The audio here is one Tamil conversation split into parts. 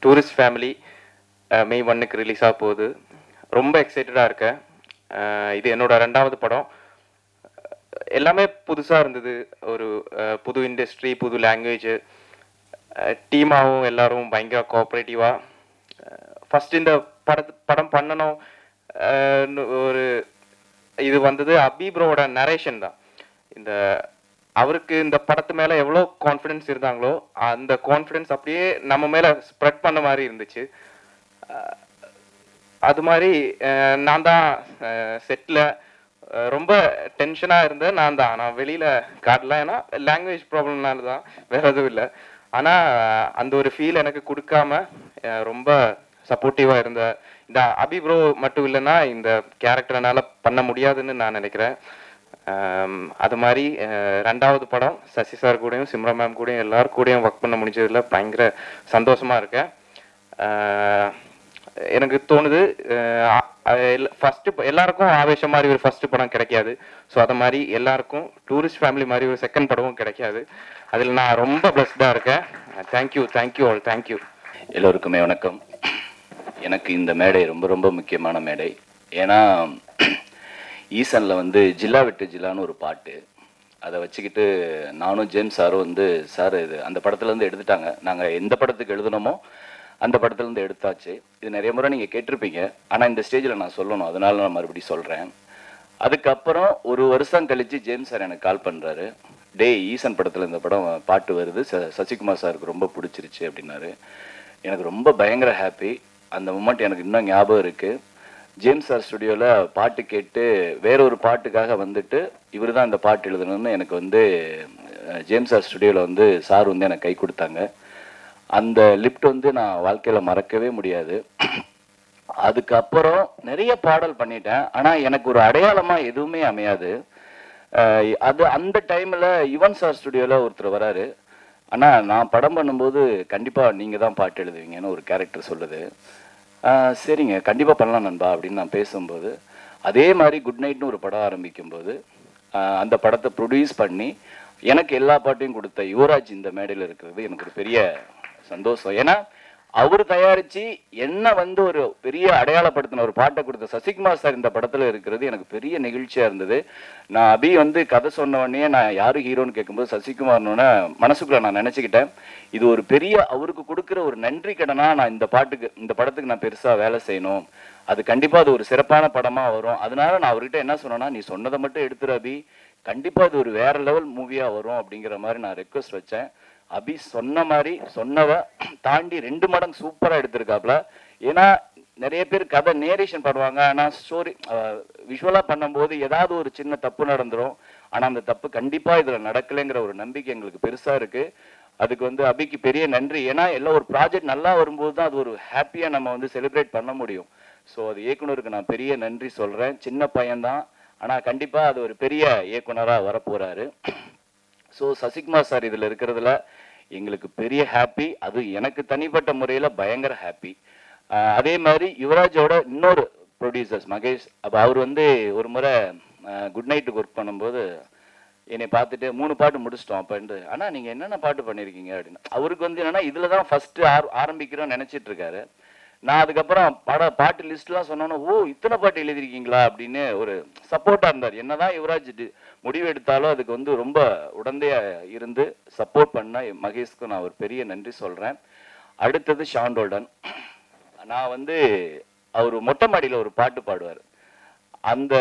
டூரிஸ்ட் ஃபேமிலி மே 1க்கு ரிலீஸ் ஆக போகுது. ரொம்ப எக்ஸைட்டடாக இருக்கேன். இது என்னோட 2வது படம். எல்லாமே புதுசாக இருந்தது. ஒரு புது இண்டஸ்ட்ரி, புது லாங்குவேஜ், டீமாகவும் எல்லாரும் பயங்கர கோஆப்ரேட்டிவாக. ஃபஸ்ட் இந்த படம் பண்ணணும் ஒரு இது வந்தது அபி ப்ரோவோட நரேஷன் தான். அவருக்கு இந்த படத்து மேலே எவ்வளோ கான்ஃபிடென்ஸ் இருந்தாங்களோ அந்த கான்ஃபிடென்ஸ் அப்படியே நம்ம மேலே ஸ்ப்ரெட் பண்ண மாதிரி இருந்துச்சு. அது மாதிரி நான் தான் செட்டில் ரொம்ப டென்ஷனாக இருந்தேன். நான் வெளியில் காட்டல, ஏன்னா லாங்குவேஜ் ப்ராப்ளம்னால தான், வேறு எதுவும் இல்லை. ஆனால் அந்த ஒரு ஃபீல் எனக்கு கொடுக்காம ரொம்ப சப்போர்ட்டிவாக இருந்த இந்த அபி ப்ரோ மட்டும் இல்லைன்னா இந்த கேரக்டர்னால பண்ண முடியாதுன்னு நான் நினைக்கிறேன். அது மாதிரி 2வது படம் சசி சார் கூடயும் சிம்ரா மேம் கூடயும் எல்லாரும் கூடயும் ஒர்க் பண்ண முடிஞ்சதில் பயங்கர சந்தோஷமாக இருக்கேன். எனக்கு தோணுது ஃபஸ்ட்டு எல்லாருக்கும் ஆவேசம் மாதிரி ஒரு ஃபஸ்ட்டு படம் கிடைக்காது. ஸோ அதை மாதிரி எல்லாருக்கும் டூரிஸ்ட் ஃபேமிலி மாதிரி ஒரு செகண்ட் படமும் கிடைக்காது. அதில் நான் ரொம்ப பிளஸ்டாக இருக்கேன். Thank you all. தேங்க்யூ. எல்லோருக்குமே வணக்கம். எனக்கு இந்த மேடை ரொம்ப ரொம்ப முக்கியமான மேடை. ஏன்னா ஈசனில் வந்து ஜில்லா விட்டு ஜில்லான்னு ஒரு பாட்டு, அதை வச்சுக்கிட்டு நானும் ஜேம்ஸ் சாரும் சார் இது அந்த படத்துலேருந்து எடுத்துட்டாங்க. நாங்கள் எந்த படத்துக்கு எழுதணுமோ அந்த படத்துலேருந்து எடுத்தாச்சு. இது நிறைய முறை நீங்கள் கேட்டிருப்பீங்க, ஆனால் இந்த ஸ்டேஜில் நான் சொல்லணும், அதனால நான் மறுபடியும் சொல்கிறேன். அதுக்கப்புறம் ஒரு வருஷம் கழித்து ஜேம்ஸ் சார் எனக்கு கால் பண்ணுறாரு. ஈசன் படத்தில் இந்த படம் பாட்டு வருது, சசிகுமார் சாருக்கு ரொம்ப பிடிச்சிருச்சு அப்படின்னாரு. எனக்கு ரொம்ப பயங்கர ஹாப்பி. அந்த மூமெண்ட் எனக்கு இன்னும் ஞாபகம் இருக்குது. ஜேம்ஸ் சார் ஸ்டுடியோவில் பாட்டு கேட்டு வேற ஒரு பாட்டுக்காக வந்துட்டு இவர் தான் இந்த பாட்டு எழுதணும்னு எனக்கு ஜேம்ஸ் சார் ஸ்டுடியோவில் சார் எனக்கு கை கொடுத்தாங்க. அந்த லிஃப்ட் நான் வாழ்க்கையில் மறக்கவே முடியாது. அதுக்கப்புறம் நிறைய பாடல் பண்ணிட்டேன், ஆனால் எனக்கு ஒரு அடையாளமாக எதுவுமே அமையாது. அந்த டைமில் யுவன் சார் ஸ்டுடியோவில் ஒருத்தர் வராரு. ஆனால் நான் படம் பண்ணும்போது கண்டிப்பாக நீங்கள் தான் பாட்டு எழுதுவீங்கன்னு ஒரு கேரக்டர் சொல்லுது. சரிங்க, கண்டிப்பாக பண்ணலாம் நண்பா அப்படின்னு நான் பேசும்போது, அதே மாதிரி குட் நைட்னு ஒரு படம் ஆரம்பிக்கும்போது அந்த படத்தை ப்ரொடியூஸ் பண்ணி எனக்கு எல்லா பாட்டையும் கொடுத்த யுவராஜ் இந்த மேடையில் இருக்கிறது எனக்கு ஒரு பெரிய சந்தோஷம். ஏன்னா அவர் தயாரித்து என்ன ஒரு பெரிய அடையாளப்படுத்தின ஒரு பாட்டை கொடுத்த சசிகுமார் சார் இந்த படத்தில் இருக்கிறது எனக்கு பெரிய நிகழ்ச்சியாக இருந்தது. நான் அபி கதை சொன்ன உடனே நான் யாரு ஹீரோன்னு கேட்கும்போது சசிகுமார்னோட மனசுக்குள்ள நான் நினச்சிக்கிட்டேன், இது ஒரு பெரிய அவருக்கு கொடுக்குற ஒரு நன்றி கடனா நான் இந்த படத்துக்கு நான் பெருசாக வேலை செய்யணும், அது கண்டிப்பாக அது ஒரு சிறப்பான படமாக வரும். அதனால நான் அவர்கிட்ட என்ன சொன்னேன்னா, நீ சொன்னதை மட்டும் எடுத்துரு அபி, கண்டிப்பாக இது ஒரு வேற லெவல் மூவியாக வரும் அப்படிங்கிற மாதிரி நான் ரெக்வஸ்ட் வச்சேன். அபி சொன்ன மாதிரி சொன்னவ தாண்டி 2 மடங்கு சூப்பராக எடுத்திருக்காப்ல. ஏன்னா நிறைய பேர் கதை நேரேஷன் பண்ணுவாங்க, ஆனால் ஸ்டோரி விஷுவலாக பண்ணும்போது ஏதாவது ஒரு சின்ன தப்பு நடந்துடும். ஆனால் அந்த தப்பு கண்டிப்பாக இதில் நடக்கலைங்கிற ஒரு நம்பிக்கை எங்களுக்கு பெருசாக இருக்குது. அதுக்கு அபிக்கு பெரிய நன்றி. ஏன்னா எல்லாம் ஒரு ப்ராஜெக்ட் நல்லா வரும்போது தான் அது ஒரு ஹாப்பியாக நம்ம செலிப்ரேட் பண்ண முடியும். ஸோ அது இயக்குனருக்கு நான் பெரிய நன்றி சொல்கிறேன். சின்ன பையன்தான், ஆனால் கண்டிப்பாக அது ஒரு பெரிய இயக்குனராக வரப்போகிறாரு. ஸோ சசிகுமார் சார் இதில் இருக்கிறதுல எங்களுக்கு பெரிய ஹாப்பி. அது எனக்கு தனிப்பட்ட முறையில் பயங்கர ஹாப்பி. அதே மாதிரி யுவராஜோட இன்னொரு ப்ரொடியூசர்ஸ் மகேஷ், அப்போ அவர் ஒரு முறை குட் நைட்டுக்கு ஒர்க் பண்ணும்போது என்னை பார்த்துட்டு 3 பாட்டு முடிச்சிட்டோம் அப்போன்ட்டு, ஆனால் நீங்கள் என்னென்ன பாட்டு பண்ணியிருக்கீங்க அப்படின்னு. அவருக்கு என்னென்னா இதில் தான் ஃபஸ்ட்டு ஆரம்பிக்கிறோன்னு நினச்சிட்டு இருக்காரு. நான் அதுக்கப்புறம் பாட்டு லிஸ்ட்லாம் சொன்னோன்னா, ஓ இத்தனை பாட்டு எழுதியிருக்கீங்களா அப்படின்னு ஒரு சப்போர்ட்டாக இருந்தார். என்னதான் யுவராஜ் முடிவு எடுத்தாலும் அதுக்கு ரொம்ப உடந்தையாக இருந்து சப்போர்ட் பண்ண மகேஷ்க்கு நான் ஒரு பெரிய நன்றி சொல்கிறேன். அடுத்தது ஷாண்டோல்டன். நான் அவர் மொட்டை மாடியில் ஒரு பாட்டு பாடுவார், அந்த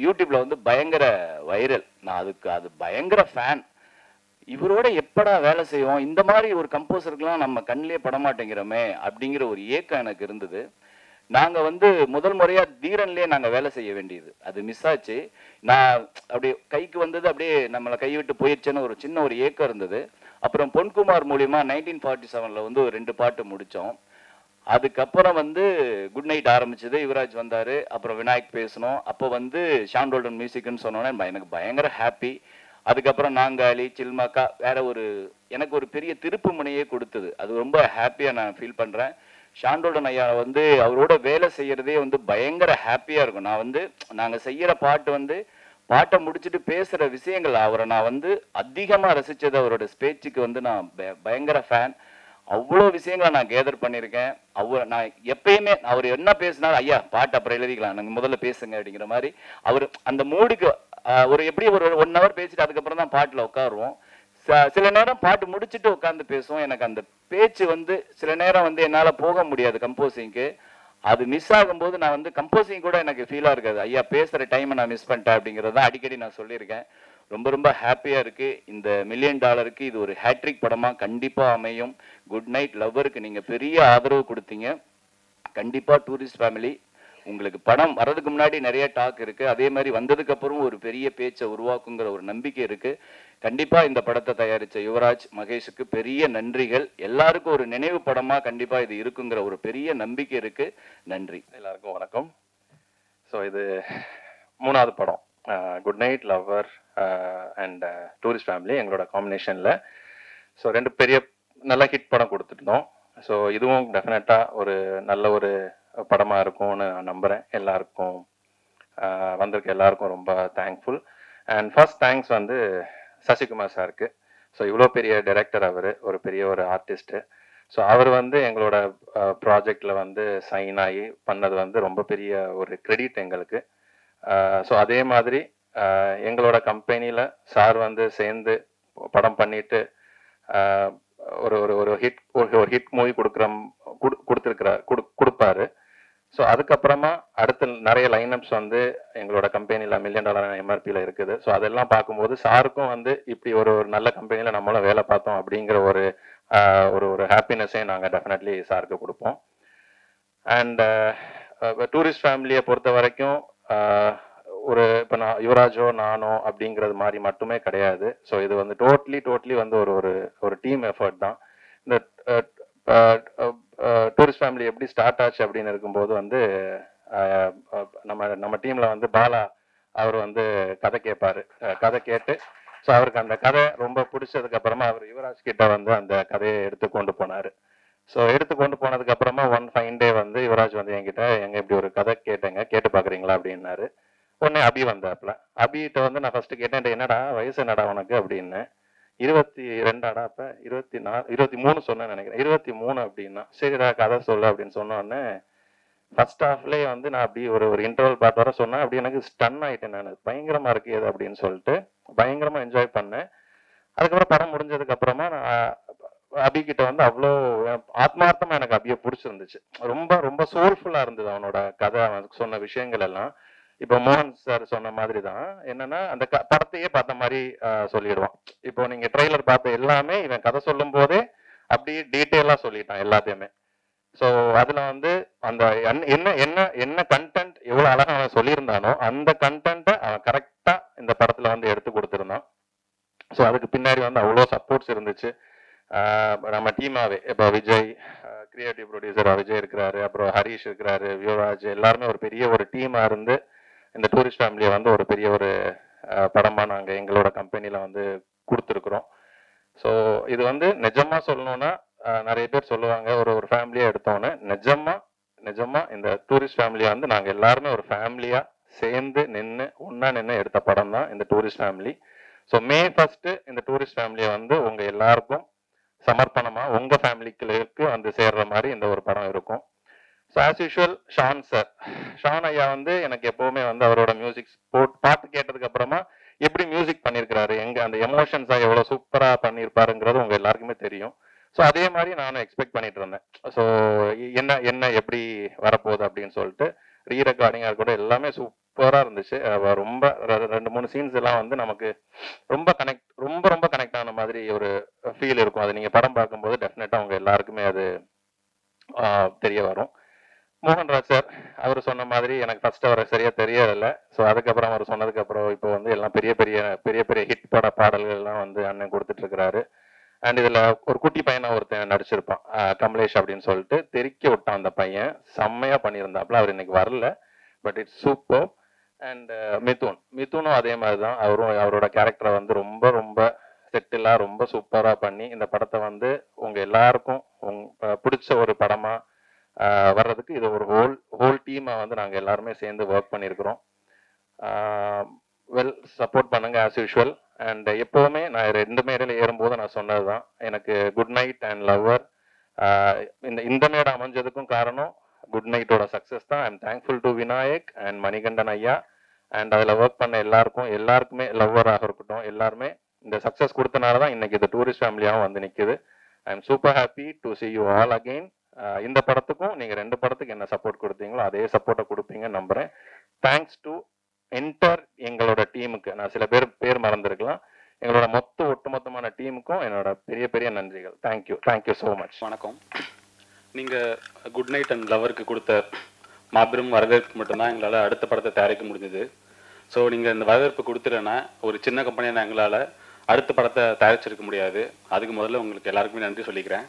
யூடியூப்பில் பயங்கர வைரல். நான் அது பயங்கர ஃபேன். இவரோட எப்படா வேலை செய்வோம், இந்த மாதிரி ஒரு கம்போசருக்குலாம் நம்ம கண்ணிலே படமாட்டேங்கிறோமே அப்படிங்கிற ஒரு ஏக்கம் எனக்கு இருந்தது. நாங்கள் முதல் முறையாக தீரன்லேயே நாங்கள் வேலை செய்ய வேண்டியது, அது மிஸ் ஆச்சு. நான் அப்படியே கைக்கு அப்படியே நம்மளை கைவிட்டு போயிடுச்சுன்னு ஒரு சின்ன ஒரு ஏக்கம் இருந்தது. அப்புறம் பொன்குமார் மூலியமாக 1947 ஒரு 2 பாட்டு முடித்தோம். அதுக்கப்புறம் குட் நைட் ஆரம்பிச்சது, யுவராஜ் வந்தார், அப்புறம் விநாயக் பேசணும். அப்போ ஷாண்டோல்டன் மியூசிக்னு சொன்னோன்னே எனக்கு பயங்கர ஹாப்பி. அதுக்கப்புறம் நாங்காலி, சில்மாக்கா வேற எனக்கு ஒரு பெரிய திருப்பு முனையே கொடுத்தது. அது ரொம்ப ஹாப்பியாக நான் ஃபீல் பண்ணுறேன். ஷாண்டோல்டன் ஐயா அவரோட வேலை செய்யறதே பயங்கர ஹாப்பியாக இருக்கும். நாங்கள் செய்கிற பாட்டு பாட்டை முடிச்சுட்டு பேசுகிற விஷயங்கள் அவரை நான் அதிகமாக ரசித்தது. அவரோட ஸ்பேச்சுக்கு நான் பயங்கர ஃபேன். அவ்வளோ விஷயங்களை நான் கேதர் பண்ணியிருக்கேன். நான் எப்பயுமே அவர் என்ன பேசினாலும் ஐயா பாட்டு அப்புறம் எழுதிக்கலாம், நீங்கள் முதல்ல பேசுங்க அப்படிங்கிற மாதிரி அவர் அந்த மூடுக்கு ஒரு எப்படி ஒரு 1 hour பேசிட்டு அதுக்கப்புறம் தான் பாட்டில் உட்காருவோம். சில நேரம் பாட்டு முடிச்சுட்டு உட்காந்து பேசுவோம். எனக்கு அந்த பேச்சு வந்து சில நேரம் வந்து என்னால் போக முடியாது கம்போசிங்க்கு. அது மிஸ் ஆகும்போது நான் வந்து கம்போசிங் கூட எனக்கு ஃபீலாக இருக்காது. ஐயா பேசுகிற டைமை நான் மிஸ் பண்ணிட்டேன் அப்படிங்கிறது தான் அடிக்கடி நான் சொல்லியிருக்கேன். ரொம்ப ரொம்ப ஹாப்பியாக இருக்குது. இந்த $1 மில்லியன் இது ஒரு ஹேட்ரிக் படமாக கண்டிப்பாக அமையும். குட் நைட் லவ்வருக்கு நீங்கள் பெரிய ஆதரவு கொடுத்தீங்க. கண்டிப்பாக டூரிஸ்ட் ஃபேமிலி உங்களுக்கு படம் வர்றதுக்கு முன்னாடி நிறைய டாக் இருக்குது. அதே மாதிரி வந்ததுக்கு அப்புறம் ஒரு பெரிய பேச்சை உருவாக்குங்கிற ஒரு நம்பிக்கை இருக்குது. கண்டிப்பாக இந்த படத்தை தயாரித்த யுவராஜ் மகேஷுக்கு பெரிய நன்றிகள். எல்லாருக்கும் ஒரு நினைவு படமாக கண்டிப்பாக இது இருக்குங்கிற ஒரு பெரிய நம்பிக்கை இருக்குது. நன்றி. எல்லாருக்கும் வணக்கம். ஸோ இது 3வது படம், good night lover and tourist family எங்களோட காம்பினேஷனில். ஸோ 2 பெரிய நல்ல ஹிட் படம் கொடுத்துருந்தோம். ஸோ இதுவும் டெஃபினட்டாக ஒரு நல்ல ஒரு படமாக இருக்கும்னு நான் நம்புகிறேன். எல்லாருக்கும் வந்திருக்க எல்லாருக்கும் ரொம்ப தேங்க்ஃபுல். அண்ட் ஃபர்ஸ்ட் தேங்க்ஸ் வந்து சசிகுமார் சாருக்கு. ஸோ இவ்வளோ பெரிய டைரக்டர், அவர் ஒரு பெரிய ஒரு ஆர்டிஸ்ட்டு. ஸோ அவர் வந்து எங்களோட ப்ராஜெக்டில் வந்து சைன் ஆகி பண்ணது வந்து ரொம்ப பெரிய ஒரு கிரெடிட் எங்களுக்கு. ஸோ அதே மாதிரி எங்களோட கம்பெனியில் சார் வந்து சேர்ந்து படம் பண்ணிட்டு ஒரு ஒரு ஒரு ஹிட் ஒரு ஹிட் மூவி கொடுப்பாரு. ஸோ அதுக்கப்புறமா அடுத்து நிறைய லைனப்ஸ் வந்து எங்களோட கம்பெனியில் $1 மில்லியன் எம்ஆர்பியில் இருக்குது. ஸோ அதெல்லாம் பார்க்கும்போது சாருக்கும் வந்து இப்படி ஒரு ஒரு நல்ல கம்பெனியில் நம்மளும் வேலை பார்த்தோம் அப்படிங்கிற ஒரு ஒரு ஒரு ஹாப்பினஸ்ஸே நாங்கள் டெஃபினெட்லி சாருக்கு கொடுப்போம். அண்ட் டூரிஸ்ட் ஃபேமிலியை பொறுத்த வரைக்கும் ஒரு இப்போ நான் யுவராஜோ நானோ அப்படிங்கிறது மாதிரி மட்டுமே கிடையாது. ஸோ இது வந்து டோட்லி வந்து ஒரு ஒரு ஒரு டீம் எஃபர்ட் தான். இந்த டூரிஸ்ட் ஃபேமிலி எப்படி ஸ்டார்ட் ஆச்சு அப்படின்னு இருக்கும்போது வந்து நம்ம டீமில் வந்து பாலா அவர் வந்து கதை கேட்பாரு. கதை கேட்டு ஸோ அவருக்கு அந்த கதை ரொம்ப பிடிச்சதுக்கு அப்புறமா அவர் யுவராஜ் கிட்ட வந்து அந்த கதையை எடுத்து கொண்டு போனார். ஸோ எடுத்து கொண்டு போனதுக்கு அப்புறமா ஒன் ஃபைன் டே வந்து யுவராஜ் வந்து என்கிட்ட இப்படி ஒரு கதை கேட்டேங்க, கேட்டு பார்க்குறீங்களா அப்படின்னாரு. உடனே அபி வந்தாப்புல. அபிகிட்ட வந்து நான் ஃபர்ஸ்ட் கேட்டேன், என்னடா வயசு என்னடா உனக்கு அப்படின்னு. 22 அப்ப 23 சொன்னேன்னு நினைக்கிறேன். 23 அப்படின்னா சரிடா கதை சொல்லு அப்படின்னு சொன்னோடனே ஃபர்ஸ்ட் ஹாஃப்லேயே வந்து நான் அப்படி ஒரு ஒரு இன்டர்வல் பார்ட் வர சொன்னேன். அப்படி எனக்கு ஸ்டன் ஆயிட்டேன். நான் பயங்கரமா இருக்கு இது அப்படின்னு சொல்லிட்டு பயங்கரமா என்ஜாய் பண்ணேன். அதுக்கப்புறம் படம் முடிஞ்சதுக்கு அப்புறமா நான் அபி கிட்ட வந்து அவ்வளோ ஆத்மார்த்தமா எனக்கு அபியை பிடிச்சிருந்துச்சு. ரொம்ப ரொம்ப சோல்ஃபுல்லா இருந்தது அவனோட கதை, அவன் சொன்ன விஷயங்கள் எல்லாம். இப்போ மோகன் சார் சொன்ன மாதிரி தான் என்னன்னா அந்த படத்தையே பார்த்த மாதிரி சொல்லிடுவான். இப்போ நீங்க ட்ரெய்லர் பார்த்த எல்லாமே இவன் கதை சொல்லும் போதே அப்படி டீட்டெயிலா சொல்லிட்டான் எல்லாத்தையுமே. ஸோ அதுல வந்து அந்த என்ன என்ன என்ன கண்டென்ட் எவ்வளவு அழகா அவன் சொல்லியிருந்தானோ அந்த கண்டென்ட்டை அவன் கரெக்டா இந்த படத்துல வந்து எடுத்து கொடுத்துருந்தான். ஸோ அதுக்கு பின்னாடி வந்து அவ்வளோ சப்போர்ட்ஸ் இருந்துச்சு. நம்ம டீமாவே இப்போ விஜய் கிரியேட்டிவ் ப்ரொடியூசர் விஜய் இருக்கிறாரு, அப்புறம் ஹரீஷ் இருக்கிறாரு, யுவராஜ், எல்லாருமே ஒரு பெரிய ஒரு டீமா இருந்து இந்த டூரிஸ்ட் ஃபேமிலியை வந்து ஒரு பெரிய ஒரு படமா நாங்கள் எங்களோட கம்பெனியில வந்து கொடுத்துருக்குறோம். ஸோ இது வந்து நிஜமா சொல்லணும்னா நிறைய பேர் சொல்லுவாங்க ஒரு ஒரு ஃபேமிலியா எடுத்தோன்னு. நிஜமா இந்த டூரிஸ்ட் ஃபேமிலியை வந்து நாங்கள் எல்லாருமே ஒரு ஃபேமிலியா சேர்ந்து ஒன்னா நின்று எடுத்த படம் தான் இந்த டூரிஸ்ட் ஃபேமிலி. ஸோ May 1 இந்த டூரிஸ்ட் ஃபேமிலியை வந்து உங்க எல்லாருக்கும் சமர்ப்பணமா உங்க ஃபேமிலிக்கு வந்து சேர்ற மாதிரி இந்த ஒரு படம் இருக்கும். ஸோ ஆஸ் யூஷுவல் ஷான் ஐயா வந்து எனக்கு எப்பவுமே வந்து அவரோட மியூசிக் பாட்டு கேட்டதுக்கு அப்புறமா எப்படி மியூசிக் பண்ணியிருக்கிறாரு, எங்க அந்த எமோஷன்ஸா எவ்வளவு சூப்பரா பண்ணியிருப்பாருங்கிறது உங்க எல்லாருக்குமே தெரியும். ஸோ அதே மாதிரி நானும் எக்ஸ்பெக்ட் பண்ணிட்டு இருந்தேன். ஸோ என்ன எப்படி வரப்போகுது அப்படின்னு சொல்லிட்டு ரீ ரெக்கார்டிங்காக கூட எல்லாமே சூப்பராக இருந்துச்சு. ரொம்ப 2-3 சீன்ஸ் எல்லாம் வந்து நமக்கு ரொம்ப கனெக்ட் ஆன மாதிரி ஒரு ஃபீல் இருக்கும். அது நீங்க படம் பார்க்கும்போது டெஃபினட்டா உங்க எல்லாருக்குமே அது தெரிய வரும். மோகன்ராஜ் சார் அவர் சொன்ன மாதிரி எனக்கு ஃபர்ஸ்ட் அவரை சரியா தெரியல. ஸோ அதுக்கப்புறம் அவர் சொன்னதுக்கு அப்புறம் இப்போ வந்து எல்லாம் பெரிய பெரிய ஹிட் பாடல்கள் எல்லாம் வந்து அண்ணன் கொடுத்துட்டு இருக்கிறாரு. அண்ட் இதுல ஒரு குட்டி பையனா ஒருத்தன் நடிச்சிருப்பான், கமலேஷ் அப்படின்னு சொல்லிட்டு. தெறிக்க விட்டான் அந்த பையன், செம்மையா பண்ணியிருந்தாப்புல. அவர் இன்னைக்கு வரல, பட் இட்ஸ் சூப்பர். அண்ட் மிதுனும் அதே மாதிரி தான். அவரோட கேரக்டரை வந்து ரொம்ப செட்டிலா ரொம்ப சூப்பரா பண்ணி இந்த படத்தை வந்து உங்க எல்லாருக்கும் பிடிச்ச ஒரு படமா வர்றதுக்கு இது ஒரு ஹோல் டீமா வந்து நாங்க எல்லாருமே சேர்ந்து ஒர்க் பண்ணியிருக்கிறோம். வெல் சப்போர்ட் பண்ணுங்க ஆஸ் யூஷுவல். அண்ட் எப்போவுமே நான் 2 மேடையில் ஏறும்போது நான் சொன்னது தான், எனக்கு குட் நைட் அண்ட் லவ்வர் இந்த இந்த மேடை அமைஞ்சதுக்கும் காரணம் குட் நைட்டோட சக்ஸஸ் தான். I'm thankful to Vinayak and Manikandan ஐயா அண்ட் அதில் ஒர்க் பண்ண எல்லாருக்குமே லவ்வராக இருக்கட்டும், எல்லாருமே இந்த சக்ஸஸ் கொடுத்தனால தான் இன்னைக்கு இந்த டூரிஸ்ட் ஃபேமிலியாகவும் வந்து நிற்குது. I am super happy to C you all again. இந்த படத்துக்கும் நீங்கள் 2 படத்துக்கு என்ன சப்போர்ட் கொடுத்தீங்களோ அதே சப்போர்ட்டை கொடுப்பீங்கன்னு நம்புகிறேன். தேங்க்ஸ் டு என்டர் எங்களோட டீமுக்கு. நான் சில பேர் மறந்துருக்கலாம். எங்களோட ஒட்டுமொத்தமான டீமுக்கும் என்னோட பெரிய பெரிய நன்றிகள். Thank you so much. வணக்கம். நீங்கள் குட் நைட் அண்ட் லவருக்கு கொடுத்த மாபெரும் வரவேற்பு மட்டும்தான் எங்களால் அடுத்த படத்தை தயாரிக்க முடிஞ்சது. ஸோ நீங்கள் இந்த வரவேற்பு கொடுத்துட்டேன்னா ஒரு சின்ன கம்பெனியான எங்களால் அடுத்த படத்தை தயாரிச்சிருக்க முடியாது. அதுக்கு முதல்ல உங்களுக்கு எல்லாருக்குமே நன்றி சொல்லிக்கிறேன்.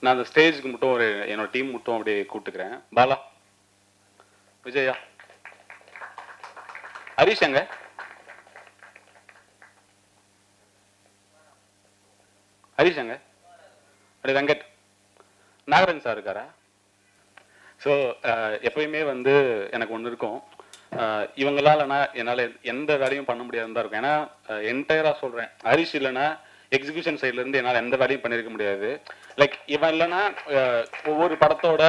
நான் அந்த ஸ்டேஜுக்கு மட்டும் என்னோட டீம் மட்டும் அப்படியே கூப்பிட்டுக்கிறேன். பாலா, விஜயா, ஹரிஷ் எங்க? ஹரிஷ் எங்க? அப்படி வெங்கட், நாகராஜன் சார் இருக்காரா? ஸோ எப்பயுமே வந்து எனக்கு ஒன்று இருக்கும், இவங்களாலனா என்னால் எந்த வேலையும் பண்ண முடியாதுன்னு தான் இருக்கும். ஏன்னா என்டையராக சொல்கிறேன், ஹரிஷ் இல்லைன்னா எக்ஸிகியூஷன் சைட்லேருந்து என்னால் எந்த வேலையும் பண்ணியிருக்க முடியாது. லைக் இவன் இல்லைன்னா ஒவ்வொரு படத்தோட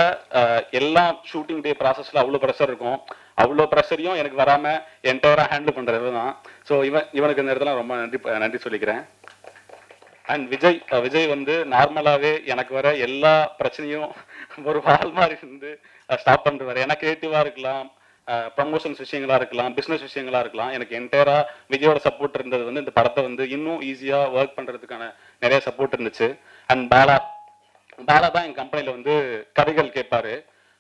எல்லா ஷூட்டிங் டே ப்ராசஸில் அவ்வளோ ப்ரெஷர் இருக்கும். அவ்வளோ ப்ரெஷரையும் எனக்கு வராமல் என்டையராக ஹேண்டில் பண்ணுறது தான். ஸோ இவனுக்கு இந்த இடத்துல ரொம்ப நன்றி சொல்லிக்கிறேன். அண்ட் விஜய் வந்து நார்மலாகவே எனக்கு வர எல்லா பிரச்சனையும் ஒரு வால் மாதிரி இருந்து ஸ்டாப் பண்ணுறாரு. ஏன்னா கிரியேட்டிவாக இருக்கலாம், ப்ரமோஷன்ஸ் விஷயங்களா இருக்கலாம், பிஸ்னஸ் விஷயங்களா இருக்கலாம். எனக்கு என்டையரா விஜயோட சப்போர்ட் இருந்தது வந்து இந்த படத்தை வந்து இன்னும் ஈஸியாக ஒர்க் பண்ணுறதுக்கான நிறைய சப்போர்ட் இருந்துச்சு. அண்ட் பாலா தான் எங்கள் கம்பெனியில் வந்து கதைகள் கேட்பாரு.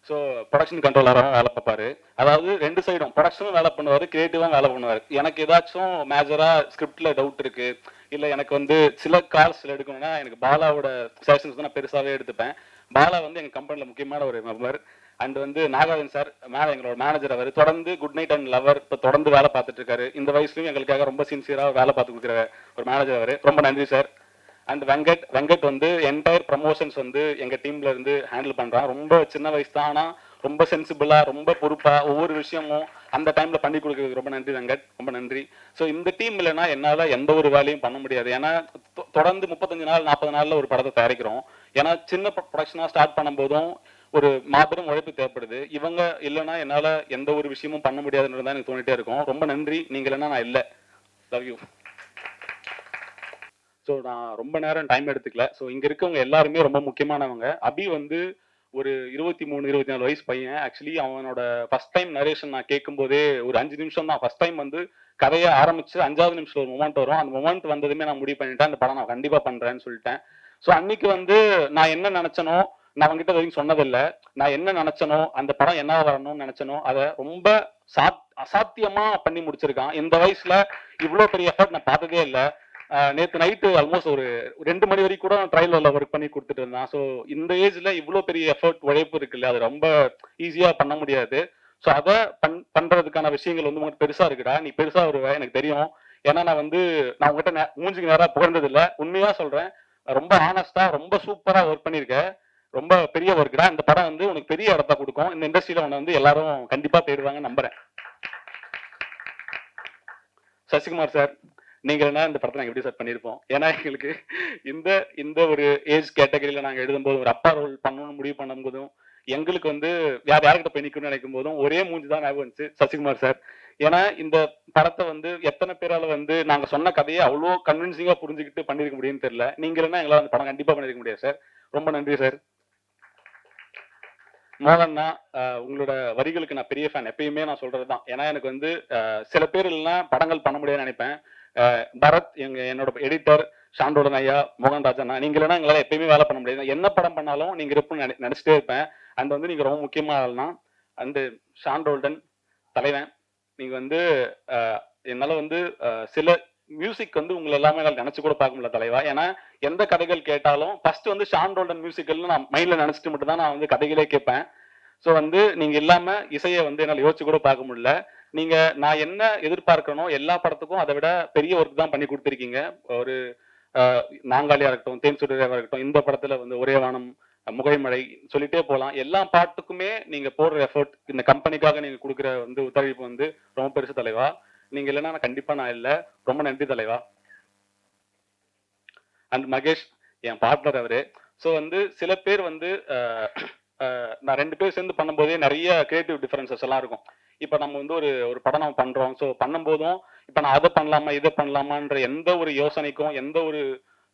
ஸோ ப்ரொடக்ஷன் கண்ட்ரோலராகவும் வேலை பார்ப்பாரு. அதாவது 2 சைடும் ப்ரொடக்ஷனும் வேலை பண்ணுவார், கிரியேட்டிவாகவும் வேலை பண்ணுவார். எனக்கு ஏதாச்சும் மேஜராக ஸ்கிரிப்டில் டவுட் இருக்குது, இல்லை எனக்கு வந்து சில கால்ஸில் எடுக்கணும்னா எனக்கு பாலாவோட செஷன்ஸ் தான் நான் பெருசாகவே எடுத்துப்பேன். பாலா வந்து எங்கள் கம்பெனியில் முக்கியமான ஒரு மெம்பர். அண்ட் வந்து நாகார்ஜுன் சார் எங்களோட மேனேஜர். அவர் தொடர்ந்து குட் நைட் அண்ட் லவர் இப்போ தொடர்ந்து வேலை பார்த்துட்டு இருக்காரு. இந்த வயசுலையும் எங்களுக்காக ரொம்ப சின்சியராக வேலை பார்த்து கொடுக்குற ஒரு மேனேஜர் அவர். ரொம்ப நன்றி சார். அண்ட் வெங்கட் வந்து என்டையர் ப்ரமோஷன்ஸ் வந்து எங்கள் டீம்ல இருந்து ஹேண்டில் பண்ணுறான். ரொம்ப சின்ன வயசு தான், ஆனால் ரொம்ப சென்சிபிளாக, ரொம்ப பொறுப்பாக ஒவ்வொரு விஷயமும் அந்த டைம்ல பண்ணி கொடுக்குறதுக்கு ரொம்ப நன்றி வெங்கட், ரொம்ப நன்றி. ஸோ இந்த டீம் இல்லைன்னா என்னால் எந்த ஒரு வேலையும் பண்ண முடியாது. ஏன்னா தொடர்ந்து 35 நாள் 40 நாளில் ஒரு படத்தை தயாரிக்கிறோம். ஏன்னா சின்ன ப்ரொடக்ஷனாக ஸ்டார்ட் பண்ணும்போதும் ஒரு மாபெரும் உழைப்பு தேவைப்படுது. இவங்க இல்லைன்னா என்னால் எந்த ஒரு விஷயமும் பண்ண முடியாதுன்றது தான் எனக்கு தோணிட்டே இருக்கும். ரொம்ப நன்றி. நீங்கள் இல்லைன்னா நான் இல்லை. Love you. ஸோ நான் ரொம்ப நேரம் டைம் எடுத்துக்கல. ஸோ இங்கே இருக்கவங்க எல்லாருமே ரொம்ப முக்கியமானவங்க. அபி வந்து ஒரு 23-24 வயசு பையன். ஆக்சுவலி அவனோட ஃபர்ஸ்ட் டைம் நரேஷன் நான் கேட்கும்போதே ஒரு 5 நிமிஷம் தான். ஃபர்ஸ்ட் டைம் வந்து கதையை ஆரம்பிச்சு 5வது நிமிஷம் ஒரு மொமெண்ட் வரும். அந்த மொமெண்ட் வந்ததுமே நான் முடிவு பண்ணிட்டேன், அந்த படம் நான் கண்டிப்பாக பண்ணுறேன்னு சொல்லிட்டேன். ஸோ அன்னைக்கு வந்து நான் என்ன நினச்சனோ, நான் அவங்ககிட்ட வரைக்கும் சொன்னதில்லை. நான் என்ன நினச்சனோ, அந்த படம் என்ன வரணும்னு நினச்சனோ அதை ரொம்ப அசாத்தியமா பண்ணி முடிச்சிருக்கான். இந்த வயசுல இவ்வளோ பெரிய எஃபர்ட் நான் பார்த்ததே இல்லை. நேற்று நைட்டு ஆல்மோஸ்ட் ஒரு 2 மணி வரைக்கும் கூட ட்ரைலரில் ஒர்க் பண்ணி கொடுத்துட்டு இருந்தான். ஸோ இந்த ஏஜ்ல இவ்வளோ பெரிய எஃபர்ட் உழைப்பு இருக்குல்ல, அது ரொம்ப ஈஸியாக பண்ண முடியாது. ஸோ அதை பண்றதுக்கான விஷயங்கள் வந்து உங்களுக்கு பெருசா இருக்குடா, நீ பெருசா வருவ எனக்கு தெரியும். ஏன்னா நான் உங்ககிட்ட மூஞ்சுக்கு நேராக புகழ்ந்தது இல்லை, உண்மையா சொல்றேன். ரொம்ப ஆனஸ்டா ரொம்ப சூப்பரா ஒர்க் பண்ணியிருக்க. ரொம்ப பெரிய ஒர்க்குடா. இந்த படம் வந்து உனக்கு பெரிய இடத்த கொடுக்கும். இந்த இண்டஸ்ட்ரியில உன்னை வந்து எல்லாரும் கண்டிப்பா தேடுவாங்க நம்புறேன். சசிகுமார் சார், நீங்க என்ன இந்த படத்தை நாங்கள் எப்படி சார் பண்ணியிருப்போம்? ஏன்னா எங்களுக்கு இந்த ஒரு ஏஜ் கேட்டகரியில நாங்கள் எழுதும்போது, ஒரு அப்பா ரோல் பண்ணணும்னு முடிவு பண்ணும்போதும், எங்களுக்கு வந்து யார்கிட்ட போய் நிற்கணும்னு நினைக்கும் போதும் ஒரே மூஞ்சி தான் ஞாபகம் வந்துச்சு, சசிகுமார் சார். ஏன்னா இந்த படத்தை வந்து எத்தனை பேரால வந்து நாங்க சொன்ன கதையை அவ்வளோ கன்வின்சிங்கா புரிஞ்சுக்கிட்டு பண்ணிருக்க முடியும்னு தெரியல. நீங்க இல்லைன்னா எங்களால் அந்த படம் கண்டிப்பா பண்ணிருக்க முடியாது சார். ரொம்ப நன்றி சார். மோகன்னா, உங்களோட வரிகளுக்கு நான் பெரிய ஃபேன். எப்பயுமே நான் சொல்றதுதான். ஏன்னா எனக்கு வந்து சில பேர் இல்லைன்னா படங்கள் பண்ண முடியாதுன்னு நினைப்பேன். பரத் என்னோட எடிட்டர், ஷாண்டோடன் ஐயா, மோகன் ராஜண்ணா, நீங்க இல்லைன்னா எங்களால் எப்பயுமே வேலை பண்ண முடியாது. என்ன படம் பண்ணாலும் நீங்க இருப்புன்னு நினைச்சிட்டே இருப்பேன். அண்ட் வந்து நீங்க ரொம்ப முக்கியமான ஆள்னா. அண்டு ஷாண்டோல்டன் தலைவன், நீங்க வந்து என்னால வந்து சில மியூசிக் வந்து உங்களை எல்லாமே என்னால் நினைச்சு கூட பார்க்க முடியல தலைவா. ஏன்னா எந்த கதைகள் கேட்டாலும் ஃபர்ஸ்ட் வந்து ஷாண்டோல்டன் மியூசிக்கல்னு நான் மைண்ட்ல நினைச்சிட்டு மட்டும் தான் நான் வந்து கதைகளே கேட்பேன். ஸோ வந்து நீங்க இல்லாம இசையை வந்து என்னால் யோசிச்சு கூட பார்க்க முடியல. நீங்க நான் என்ன எதிர்பார்க்கணும் எல்லா படத்துக்கும் அதை விட பெரிய ஒர்க் தான் பண்ணி கொடுத்துருக்கீங்க. ஒரு நாங்காலியா இருக்கட்டும், தேன் சுடரேவா இருக்கட்டும், இந்த படத்துல வந்து ஒரே வானம், முகைமழை சொல்லிட்டே போகலாம். எல்லா பாட்டுக்குமே நீங்க போடுற எஃபர்ட், இந்த கம்பெனிக்காக நீங்க கொடுக்குற வந்து ஒத்துழைப்பு வந்து ரொம்ப பெருசு தலைவா. நீங்க இல்லைன்னா கண்டிப்பா நான் இல்லை. ரொம்ப நன்றி தலைவா. அண்ட் மகேஷ், என் பார்ட்னர் அவரு. ஸோ வந்து சில பேர் வந்து நான் 2 பேர் சேர்ந்து பண்ணும்போதே நிறைய கிரியேட்டிவ் டிஃபரன்சஸ் எல்லாம் இருக்கும். இப்போ நம்ம வந்து ஒரு ஒரு படம் நம்ம பண்றோம். ஸோ பண்ணும்போதும் இப்போ நான் அதை பண்ணலாமா இதை பண்ணலாமான்ற எந்த ஒரு யோசனைக்கும் எந்த ஒரு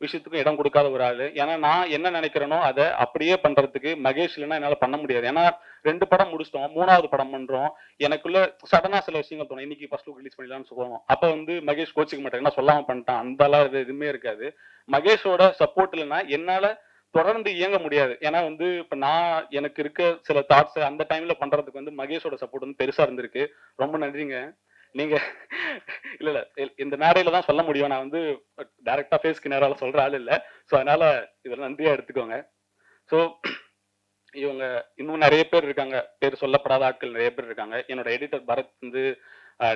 விஷயத்துக்கும் இடம் கொடுக்காத ஒரு ஆளு. ஏன்னா நான் என்ன நினைக்கிறேனோ அதை அப்படியே பண்றதுக்கு மகேஷ் இல்லைன்னா என்னால் பண்ண முடியாது. ஏன்னா 2 படம் முடிச்சிட்டோம், 3வது படம் பண்றோம். எனக்குள்ள சடனா சில விஷயங்கள் தோணும். இன்னைக்கு ஃபர்ஸ்ட் லுக் ரிலீஸ் பண்ணிடலாம்னு சொல்லுவோம். அப்போ வந்து மகேஷ் கோச்சிக்க மாட்டாரு, என்ன சொல்லாம பண்ணிட்டான், அந்த எல்லாம் எதுவுமே இருக்காது. மகேஷோட சப்போர்ட் இல்லைன்னா என்னால தொடர்ந்து இயங்க முடியாது. ஏன்னா வந்து இப்ப நான் எனக்கு இருக்க சில தாட்ஸ் அந்த டைம்ல பண்றதுக்கு வந்து மகேஷோட சப்போர்ட் வந்து பெருசா இருந்திருக்கு. ரொம்ப நன்றிங்க. நீங்க இல்ல இந்த மேடையில தான் சொல்ல முடியும். நான் வந்து டைரக்டா ஃபேஸ்க்கு நேரால சொல்ற ஆள் இல்ல. ஸோ அதனால இதெல்லாம் நன்றியா எடுத்துக்கோங்க. ஸோ இவங்க இன்னும் நிறைய பேர் இருக்காங்க, பேர் சொல்லப்படாத ஆட்கள் நிறைய பேர் இருக்காங்க. என்னோட எடிட்டர் பரத் வந்து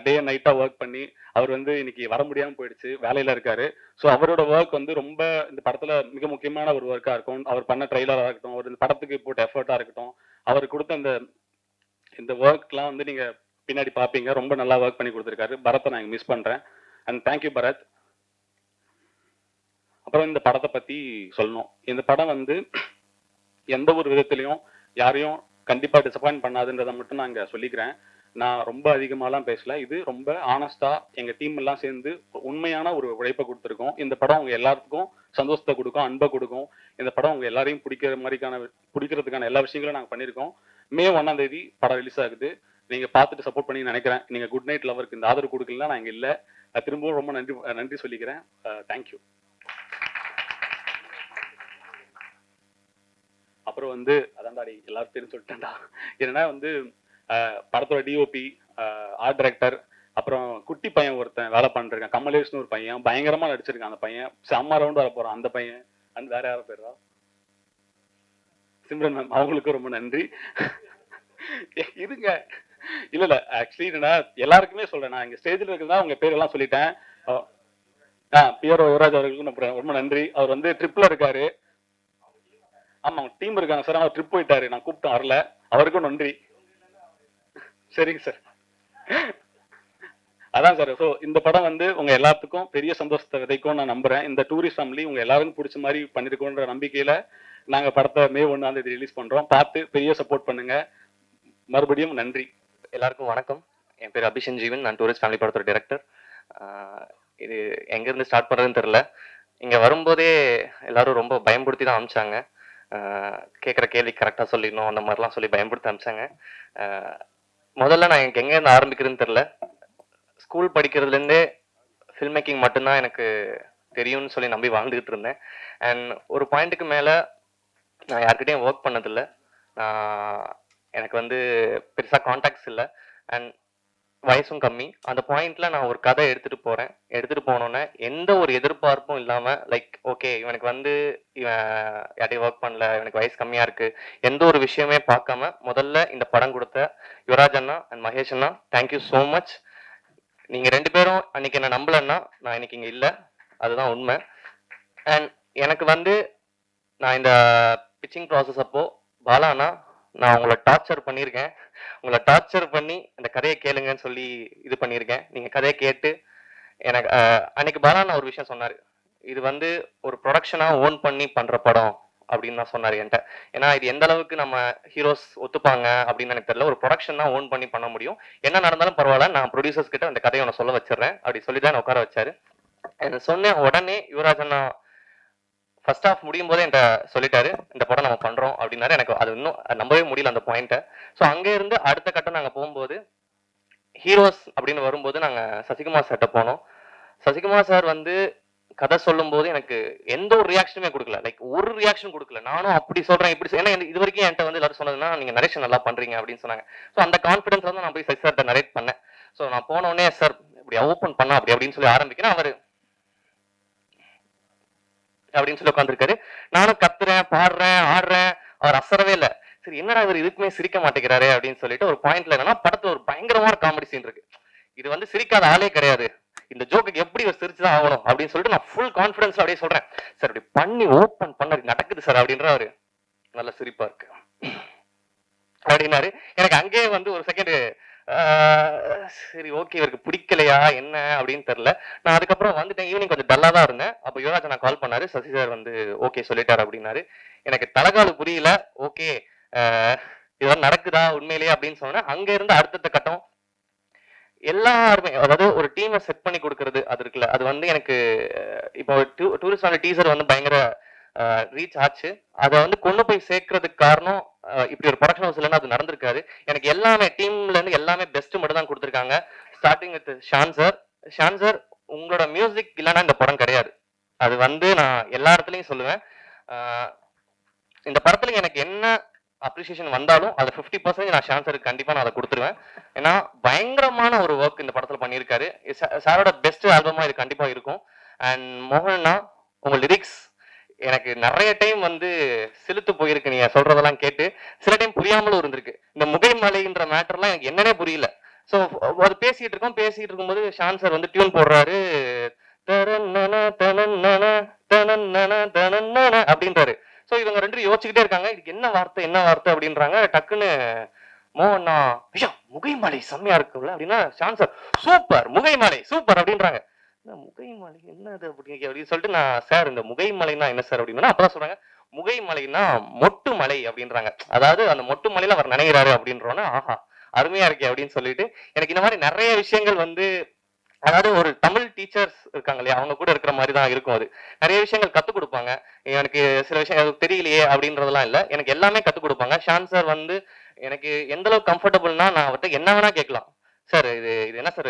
டே அண்ட் நைட்டா ஒர்க் பண்ணி அவர் வந்து இன்னைக்கு வர முடியாம போயிடுச்சு, வேலையில இருக்காரு. ஸோ அவரோட ஒர்க் வந்து ரொம்ப இந்த படத்துல மிக முக்கியமான ஒரு ஒர்க்கா இருக்கும். அவர் பண்ண ட்ரெய்லரா இருக்கட்டும், அவர் இந்த படத்துக்கு போட்ட எஃபர்ட்டா இருக்கட்டும், அவர் கொடுத்த இந்த ஒர்க்லாம் வந்து நீங்க பின்னாடி பார்ப்பீங்க. ரொம்ப நல்லா ஒர்க் பண்ணி கொடுத்துருக்காரு. பரத்தை நான் மிஸ் பண்றேன். And thank you Bharat. அப்புறம் இந்த படத்தை பத்தி சொல்லணும். இந்த படம் வந்து எந்த ஒரு விதத்திலையும் யாரையும் கண்டிப்பா டிசப்பாயிண்ட் பண்ணாதுன்றதை மட்டும் நான் இங்க சொல்லிக்கிறேன். நான் ரொம்ப அதிகமாலாம் பேசல. இது ரொம்ப ஆனஸ்டா எங்க டீம் எல்லாம் சேர்ந்து உண்மையான ஒரு உழைப்பை கொடுத்துருக்கோம். இந்த படம் உங்க எல்லாத்துக்கும் சந்தோஷத்தை கொடுக்கும், அன்பை கொடுக்கும். இந்த படம் உங்க எல்லாரையும் பிடிக்கிறதுக்கான எல்லா விஷயங்களும் நாங்கள் பண்ணியிருக்கோம். மே 1ஆம் தேதி படம் ரிலீஸ் ஆகுது. நீங்க பார்த்துட்டு சப்போர்ட் பண்ணி நினைக்கிறேன். நீங்க குட் நைட் லவருக்கு இந்த ஆதரவு கொடுக்கலாம் நான் இங்க இல்ல. திரும்பவும் ரொம்ப நன்றி சொல்லிக்கிறேன். தேங்க்யூ. அப்புறம் வந்து அதான்டாடி எல்லாரும் தெரிஞ்சு சொல்லிட்டேன்டா. என்னன்னா வந்து படத்தோட டிஓபி, ஆர்ட் டைரக்டர், அப்புறம் குட்டி பையன் ஒருத்தன் வேலை பண்ணிருக்கான், கமலேஷ்னு ஒரு பையன் பயங்கரமா நடிச்சிருக்கான். அந்த பையன் செம்ம ரவுண்ட் வர போறான். அந்த பையன் அந்த வேற யாரும் பேரா சிம்ரன் மேம், அவங்களுக்கும் ரொம்ப நன்றி. இருங்க, இல்ல ஆக்சுவலி என்னன்னா எல்லாருக்குமே சொல்றேன், நான் இங்க ஸ்டேஜ்ல இருக்கிறதா உங்க பேரெல்லாம் சொல்லிட்டேன். பியரோ யுவராஜ் அவர்களுக்கும் ரொம்ப நன்றி. அவர் வந்து ட்ரிப்ல இருக்காரு. ஆமா டீம் இருக்காங்க சார், அவர் ட்ரிப் போயிட்டாரு, நான் கூப்பிட்டேன் வரல. அவருக்கும் நன்றி. சரிங்க சார். அதான் சார். ஸோ இந்த படம் வந்து உங்க எல்லாத்துக்கும் பெரிய சந்தோஷத்தை விதைக்கும் நான் நம்புறேன். இந்த டூரிஸ்ட் ஃபேமிலி உங்க எல்லாருக்கும் பிடிச்ச மாதிரி பண்ணிருக்கோன்ற நம்பிக்கையில நாங்க படத்தை மே 1ஆம் தேதி ரிலீஸ் பண்றோம். பார்த்து பெரிய சப்போர்ட் பண்ணுங்க. மறுபடியும் நன்றி. எல்லாருக்கும் வணக்கம். என் பேர் அபிஷன் ஜீவன். நான் டூரிஸ்ட் ஃபேமிலி படத்தோட டைரக்டர். இது எங்கேருந்து ஸ்டார்ட் பண்ணுறதுன்னு தெரில. இங்கே வரும்போதே எல்லாரும் ரொம்ப பயன்படுத்தி தான் அமிச்சாங்க. கேட்குற கேள்வி கரெக்டாக சொல்லிடணும் அந்த மாதிரிலாம் சொல்லி பயன்படுத்தி அமிச்சாங்க. முதல்ல நான் எனக்கு எங்கேருந்து ஆரம்பிக்கிறதுன்னு தெரில. ஸ்கூல் படிக்கிறதுலேருந்தே ஃபில்ம் மேக்கிங் மட்டும்தான் எனக்கு தெரியும்னு சொல்லி நம்பி வாழ்ந்துக்கிட்டு இருந்தேன். அண்ட் ஒரு பாயிண்ட்டுக்கு மேலே நான் யார்கிட்டையும் ஒர்க் பண்ணதில்லை. எனக்கு வந்து பெருசாக கான்டாக்ட்ஸ் இல்லை அண்ட் வயசும் கம்மி. அந்த பாயிண்ட்ல நான் ஒரு கதை எடுத்துட்டு போனோன்னே எந்த ஒரு எதிர்பார்ப்பும் இல்லாமல், லைக் ஓகே இவனுக்கு வந்து இவன் யார்ட்டையும் ஒர்க் பண்ணல, இவனுக்கு வயசு கம்மியாக இருக்கு, எந்த ஒரு விஷயமே பார்க்காம முதல்ல இந்த படம் கொடுத்த யுவராஜ் அண்ணா அண்ட் மகேஷ் அண்ணா, தேங்க்யூ ஸோ மச். நீங்க 2 பேரும் அன்னைக்கு என்ன நம்பலன்னா நான் இன்னைக்கு இங்க இல்லை, அதுதான் உண்மை. அண்ட் எனக்கு வந்து நான் இந்த பிச்சிங் ப்ராசஸ் அப்போ பாலானா நான் உங்களை டார்ச்சர் பண்ணியிருக்கேன். உங்களை டார்ச்சர் பண்ணி அந்த கதையை கேளுங்கன்னு சொல்லி இது பண்ணியிருக்கேன். நீங்க கதையை கேட்டு எனக்கு அன்னைக்கு பாலானா ஒரு விஷயம் சொன்னாரு, இது வந்து ஒரு ப்ரொடக்ஷனா ஓன் பண்ணி பண்ற படம் அப்படின்னு தான் சொன்னாரு என்கிட்ட. ஏன்னா இது எந்த அளவுக்கு நம்ம ஹீரோஸ் ஒத்துப்பாங்க அப்படின்னு எனக்கு தெரியல. ஒரு ப்ரொடக்ஷன் தான் ஓன் பண்ணி பண்ண முடியும். என்ன நடந்தாலும் பரவாயில்ல, நான் ப்ரொடியூசர்ஸ் கிட்ட அந்த கதையை ஒன்று சொல்ல வச்சிடுறேன் அப்படி சொல்லி தான் உட்கார வச்சாரு. சொன்னேன் உடனே யுவராஜ் அண்ணா ஃபர்ஸ்ட் ஹாஃப் முடியும் போதே என்கிட்ட சொல்லிட்டாரு இந்த படம் நம்ம பண்றோம் அப்படின்னாரு. எனக்கு அது இன்னும் நம்பவே முடியல அந்த பாயிண்ட்டை. ஸோ அங்கே இருந்து அடுத்த கட்டம் நாங்கள் போகும்போது ஹீரோஸ் அப்படின்னு வரும்போது நாங்கள் சசிகுமார் சார்கிட்ட போனோம். சசிகுமார் சார் வந்து கதை சொல்லும் போது எனக்கு எந்த ஒரு ரியாக்ஷனுமே கொடுக்கல, லைக் ஒரு ரியாக்ஷன் கொடுக்கல. நானும் அப்படி சொல்றேன் இப்படி, ஏன்னா இது வரைக்கும் என்கிட்ட வந்து எல்லாரும் சொன்னதுன்னா நீங்க நரேஷன் நல்லா பண்றீங்க அப்படின்னு சொன்னாங்க. ஸோ அந்த கான்ஃபிடன்ஸ் வந்து நான் போய் சசி சார்கிட்ட நரேட் பண்ணேன். ஸோ நான் போனோடனே சார் இப்படி ஓப்பன் பண்ணா அப்படி அப்படின்னு சொல்லி ஆரம்பிக்கிறேன். அவர் அப்படின்னு சொல்லி உட்காந்துருக்காரு. நானும் கத்துறேன், பாடுறேன், ஆடுறேன். அவர் அசரவே இல்லை. சரி என்னடா இவர் இதுக்குமே சிரிக்க மாட்டேங்கிறாரு அப்படின்னு சொல்லிட்டு ஒரு பாயிண்ட்ல என்னன்னா படத்துல ஒரு பயங்கரமான காமெடி சீன் இருக்கு. இது வந்து சிரிக்காத ஆளே கிடையாது, இந்த ஜோக்கு எப்படி சிரிச்சுதான் ஆகணும் அப்படின்னு சொல்லிட்டு நான் ஃபுல் கான்ஃபிடன்ஸ் அப்படியே சொல்றேன். சார் இப்படி பண்ணி ஓப்பன் பண்ண நடக்குது சார் அப்படின்ற அவரு நல்ல சிரிப்பா இருக்கு அப்படின்னாரு. எனக்கு அங்கேயே வந்து ஒரு செகண்ட் சரி ஓகே இவருக்கு பிடிக்கலையா என்ன அப்படின்னு தெரியல. நான் அதுக்கப்புறம் வந்துட்டேன். ஈவினிங் கொஞ்சம் டல்லா தான் இருந்தேன். அப்போ யுவராஜ் நான் கால் பண்ணாரு. சசி சார் வந்து ஓகே சொல்லிட்டாரு அப்படின்னாரு. எனக்கு தலைகால் புரியல. ஓகே இதெல்லாம் நடக்குதா உண்மையிலேயே அப்படின்னு சொன்னேன். அங்க இருந்து அடுத்தடுத்த கட்டம் எல்லாருமே அதாவது ஒரு டீமை செட் பண்ணி கொடுக்கறது அது இருக்குல்ல அது வந்து எனக்கு இப்போ டூரிஸ்ட் ஆன டீசர் வந்து பயங்கர ரீச் ஆச்சு. அதை வந்து கொண்டு போய் சேர்க்கறதுக்கு காரணம் இப்படி ஒரு ப்ரொடக்ஷன் ஹவுஸ் இல்லைன்னா அது நடந்திருக்காது. எனக்கு எல்லாமே டீம்ல இருந்து எல்லாமே பெஸ்ட் மட்டும் தான் கொடுத்துருக்காங்க. Starting with Shaan sir. Shaan sir உங்களோட மியூசிக் இல்லைன்னா இந்த படம் கிடையாது. அது வந்து நான் எல்லா இடத்துலையும் சொல்லுவேன். இந்த படத்துல எனக்கு என்ன அப்ரிசியேஷன் வந்தாலும் அது 50% நான் ஷான் சாருக்கு கண்டிப்பா நான் அதை கொடுத்துருவேன். ஏன்னா பயங்கரமான ஒரு ஒர்க் இந்த படத்துல பண்ணியிருக்காரு. சாரோட பெஸ்ட் ஆல்பமா இது கண்டிப்பா இருக்கும். அண்ட் மோகன்னா உங்க லிரிக்ஸ் எனக்கு நிறைய டைம் வந்து சிலுத்து போயிருக்கு நீங்க சொல்றதெல்லாம் கேட்டு. சில டைம் புரியாமலும் இருந்திருக்கு. இந்த முகைமலைன்ற மேட்டர்லாம் எனக்கு என்னன்னே புரியல. ஸோ அது பேசிட்டு இருக்கும்போது ஷான் சார் வந்து டியூன் போடுறாரு. அப்படின்றாரு. ஸோ இவங்க ரெண்டு யோசிச்சுக்கிட்டே இருக்காங்க. இதுக்கு என்ன வார்த்தை அப்படின்றாங்க. டக்குன்னு மோகன்னா ஐயா முகைமலை செம்மையா இருக்குல்ல அப்படின்னா ஷான் சார் சூப்பர் முகைமலை சூப்பர் அப்படின்றாங்க. முகைமலை என்னது அப்படின்னு சொல்லிட்டு நான் சார் இந்த முகைமலைன்னா என்ன சார் அப்படின்னா அப்பதான் சொல்றாங்க முகைமலைன்னா மொட்டு மலை அப்படின்றாங்க. அதாவது அந்த மொட்டு மலையில அவர் நினைக்கிறாரு அப்படின்றோன்னா ஆஹா அருமையா இருக்கே அப்படின்னு சொல்லிட்டு எனக்கு இந்த மாதிரி நிறைய விஷயங்கள் வந்து அதாவது ஒரு தமிழ் டீச்சர்ஸ் இருக்காங்க இல்லையா அவங்க கூட இருக்கிற மாதிரி தான் இருக்கும். அது நிறைய விஷயங்கள் கத்துக் கொடுப்பாங்க. எனக்கு சில விஷயம் தெரியலையே அப்படின்றதெல்லாம் இல்லை. எனக்கு எல்லாமே கத்துக் கொடுப்பாங்க. ஷான் சார் வந்து எனக்கு எந்த அளவுக்கு கம்ஃபர்டபுள்னா நான் அவர்கிட்ட என்ன வேணா கேட்கலாம். சார் இது என்ன சார்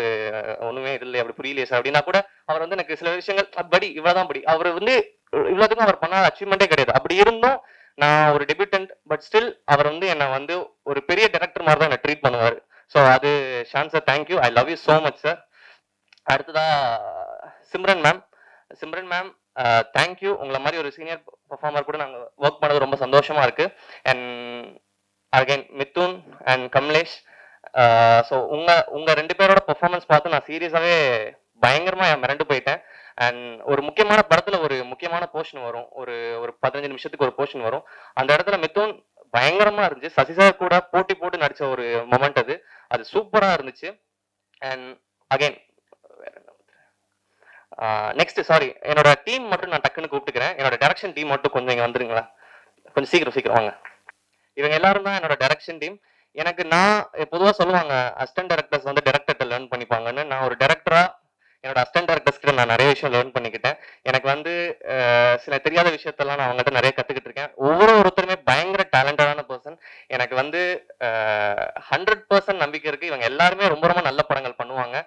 ஒண்ணுமே இல்லை அப்படி புரியலையே சார் அப்படின்னா கூட அவர் வந்து எனக்கு சில விஷயங்கள் படி இவ்வளவுதான் படி அவர் வந்து இவ்வளவுக்கும் அவர் பண்ணாத அச்சீவ்மெண்ட்டே கிடையாது. அப்படி இருந்தும் நான் ஒரு டெபியூட்டன்ட் பட் ஸ்டில் அவர் வந்து என்னை வந்து ஒரு பெரிய டைரக்டர் மாதிரி தான் என்னை ட்ரீட் பண்ணுவார். ஸோ அது Shaan sir thank you. I love you so much sir. அடுத்ததா சிம்ரன் மேம் தேங்க்யூ. உங்களை மாதிரி ஒரு சீனியர் பர்ஃபார்மர் கூட நாங்கள் ஒர்க் பண்ணது ரொம்ப சந்தோஷமா இருக்கு. And again Mithun and Kamlesh. So உங்க ரெண்டு பேரோட பெர்ஃபார்மன்ஸ் பார்த்து நான் சீரியஸாவே பயங்கரமா மிரண்டு போயிட்டேன். அண்ட் ஒரு முக்கியமான படத்துல ஒரு முக்கியமான போர்ஷன் வரும். ஒரு 15 நிமிஷத்துக்கு ஒரு போர்ஷன் வரும். அந்த இடத்துல மிதுன் பயங்கரமா இருந்துச்சு. சசி சார் கூட போட்டி போட்டு நடிச்ச ஒரு மொமெண்ட் அது சூப்பரா இருந்துச்சு. அண்ட் அகைன் நெக்ஸ்ட் சாரி என்னோட டீம் மட்டும் நான் டக்குன்னு கூப்பிட்டுக்கிறேன். என்னோட டைரக்ஷன் டீம் மட்டும் கொஞ்சம் இங்க வந்துருங்களா கொஞ்சம் சீக்கிரம் வாங்க. இவங்க எல்லாரும் தான் என்னோட டைரக்ஷன் டீம். எனக்கு நான் பொதுவாக சொல்லுவாங்க அசிஸ்டன்ட் டைரக்டர்ஸ் வந்து டைரக்டர்கிட்ட லேர்ன் பண்ணிப்பாங்கன்னு. நான் ஒரு டைரக்டரா என்னோட அசிஸ்டன்ட் டைரக்டர்ஸ் கிட்ட நான் நிறைய விஷயம் லேர்ன் பண்ணிக்கிட்டேன். எனக்கு வந்து சில தெரியாத விஷயத்தெல்லாம் நான் அவங்ககிட்ட நிறைய கத்துக்கிட்டு இருக்கேன். ஒருத்தருமே பயங்கர டேலண்டடான பர்சன். எனக்கு வந்து 100% நம்பிக்கை இருக்கு. இவங்க எல்லாருமே ரொம்ப ரொம்ப நல்ல படங்கள் பண்ணுவாங்க.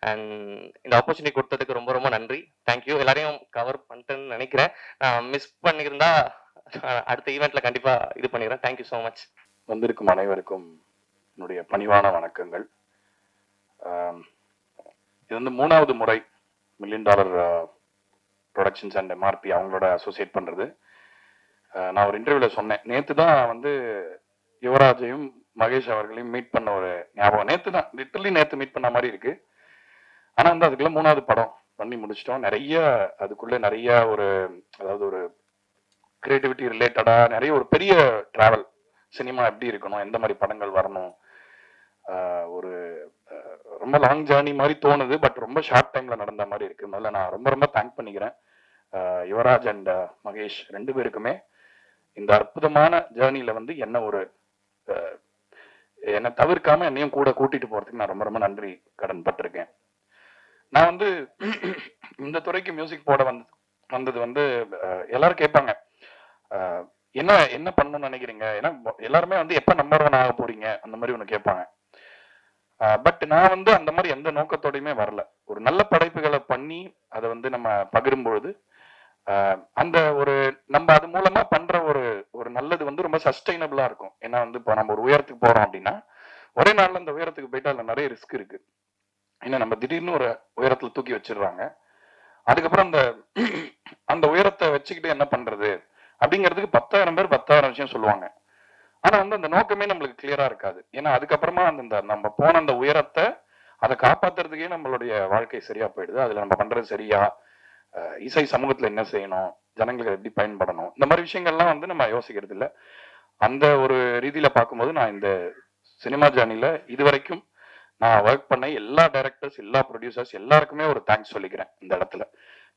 அண்ட் இந்த ஆப்பர்ச்சுனிட்டி கொடுத்ததுக்கு ரொம்ப ரொம்ப நன்றி. தேங்க்யூ. எல்லாரையும் கவர் பண்ணிட்டேன்னு நினைக்கிறேன். மிஸ் பண்ணியிருந்தா அடுத்த ஈவெண்ட்ல கண்டிப்பா இது பண்ணிடுறேன். Thank you so much. வந்திருக்கும் அனைவருக்கும் என்னுடைய பணிவான வணக்கங்கள். இது வந்து 3வது முறை $1 மில்லியன் ப்ரொடக்ஷன்ஸ் அண்ட் எம்ஆர்பி அவங்களோட அசோசியேட் பண்றது. நான் ஒரு இன்டர்வியூல சொன்னேன், நேத்து தான் வந்து யுவராஜையும் மகேஷ் அவர்களையும் மீட் பண்ண ஒரு ஞாபகம். நேத்து தான் லிட்டரலி நேத்து மீட் பண்ண மாதிரி இருக்கு. ஆனா வந்து அதுக்குள்ள 3வது படம் பண்ணி முடிச்சிட்டோம். அதுக்குள்ள நிறைய ஒரு அதாவது ஒரு கிரியேட்டிவிட்டி ரிலேட்டடா நிறைய ஒரு பெரிய டிராவல். சினிமா எப்படி இருக்கணும், எந்த மாதிரி படங்கள் வரணும், ஒரு ரொம்ப லாங் ஜேர்னி மாதிரி தோணுது. பட் ரொம்ப ஷார்ட் டைம்ல நடந்த மாதிரி இருக்கு. முதல்ல நான் ரொம்ப ரொம்ப தேங்க் பண்ணிக்கிறேன் யுவராஜ் அண்ட் மகேஷ் 2 பேருக்குமே. இந்த அற்புதமான ஜேர்னில வந்து என்னை தவிர்க்காம என்னையும் கூட கூட்டிட்டு போறதுக்கு நான் ரொம்ப ரொம்ப நன்றி கடன் பட்டிருக்கேன். நான் வந்து இந்த துறைக்கு மியூசிக் போட வந்தது வந்து எல்லாரும் கேட்பாங்க என்ன பண்ணணும்னு நினைக்கிறீங்க, ஏன்னா எல்லாருமே வந்து எப்ப நம்பர் 1 ஆக போறீங்க அந்த மாதிரி ஒண்ணு கேட்பாங்க. பட் நான் வந்து அந்த மாதிரி எந்த நோக்கத்தோடையுமே வரல. ஒரு நல்ல படைப்புகளை பண்ணி அதை வந்து நம்ம பகிரும் பொழுது அந்த ஒரு நம்ம அது மூலமா பண்ற ஒரு நல்லது வந்து ரொம்ப சஸ்டைனபிளா இருக்கும். ஏன்னா வந்து இப்போ நம்ம ஒரு உயரத்துக்கு போறோம் அப்படின்னா ஒரே நாள்ல அந்த உயரத்துக்கு போயிட்டு அதுல நிறைய ரிஸ்க் இருக்கு. ஏன்னா நம்ம திடீர்னு ஒரு உயரத்துல தூக்கி வச்சிடுறாங்க. அதுக்கப்புறம் அந்த உயரத்தை வச்சுக்கிட்டு என்ன பண்றது அப்படிங்கிறதுக்கு 10,000 பேர் 10,000 விஷயம் சொல்லுவாங்க. ஆனா வந்து அந்த நோக்கமே நம்மளுக்கு கிளியரா இருக்காது. ஏன்னா அதுக்கப்புறமா நம்ம போன அந்த உயரத்தை அதை காப்பாத்துறதுக்கே நம்மளுடைய வாழ்க்கை சரியா போயிடுது. அதுல நம்ம பண்றது சரியா, இசை சமூகத்துல என்ன செய்யணும், ஜனங்களுக்கு எப்படி பயன்படணும், இந்த மாதிரி விஷயங்கள்லாம் வந்து நம்ம யோசிக்கிறது இல்லை. அந்த ஒரு ரீதியில பார்க்கும்போது நான் இந்த சினிமா ஜேர்னில இதுவரைக்கும் நான் ஒர்க் பண்ண எல்லா டைரக்டர்ஸ், எல்லா ப்ரொடியூசர்ஸ் எல்லாருக்குமே ஒரு தேங்க்ஸ் சொல்லிக்கிறேன் இந்த இடத்துல.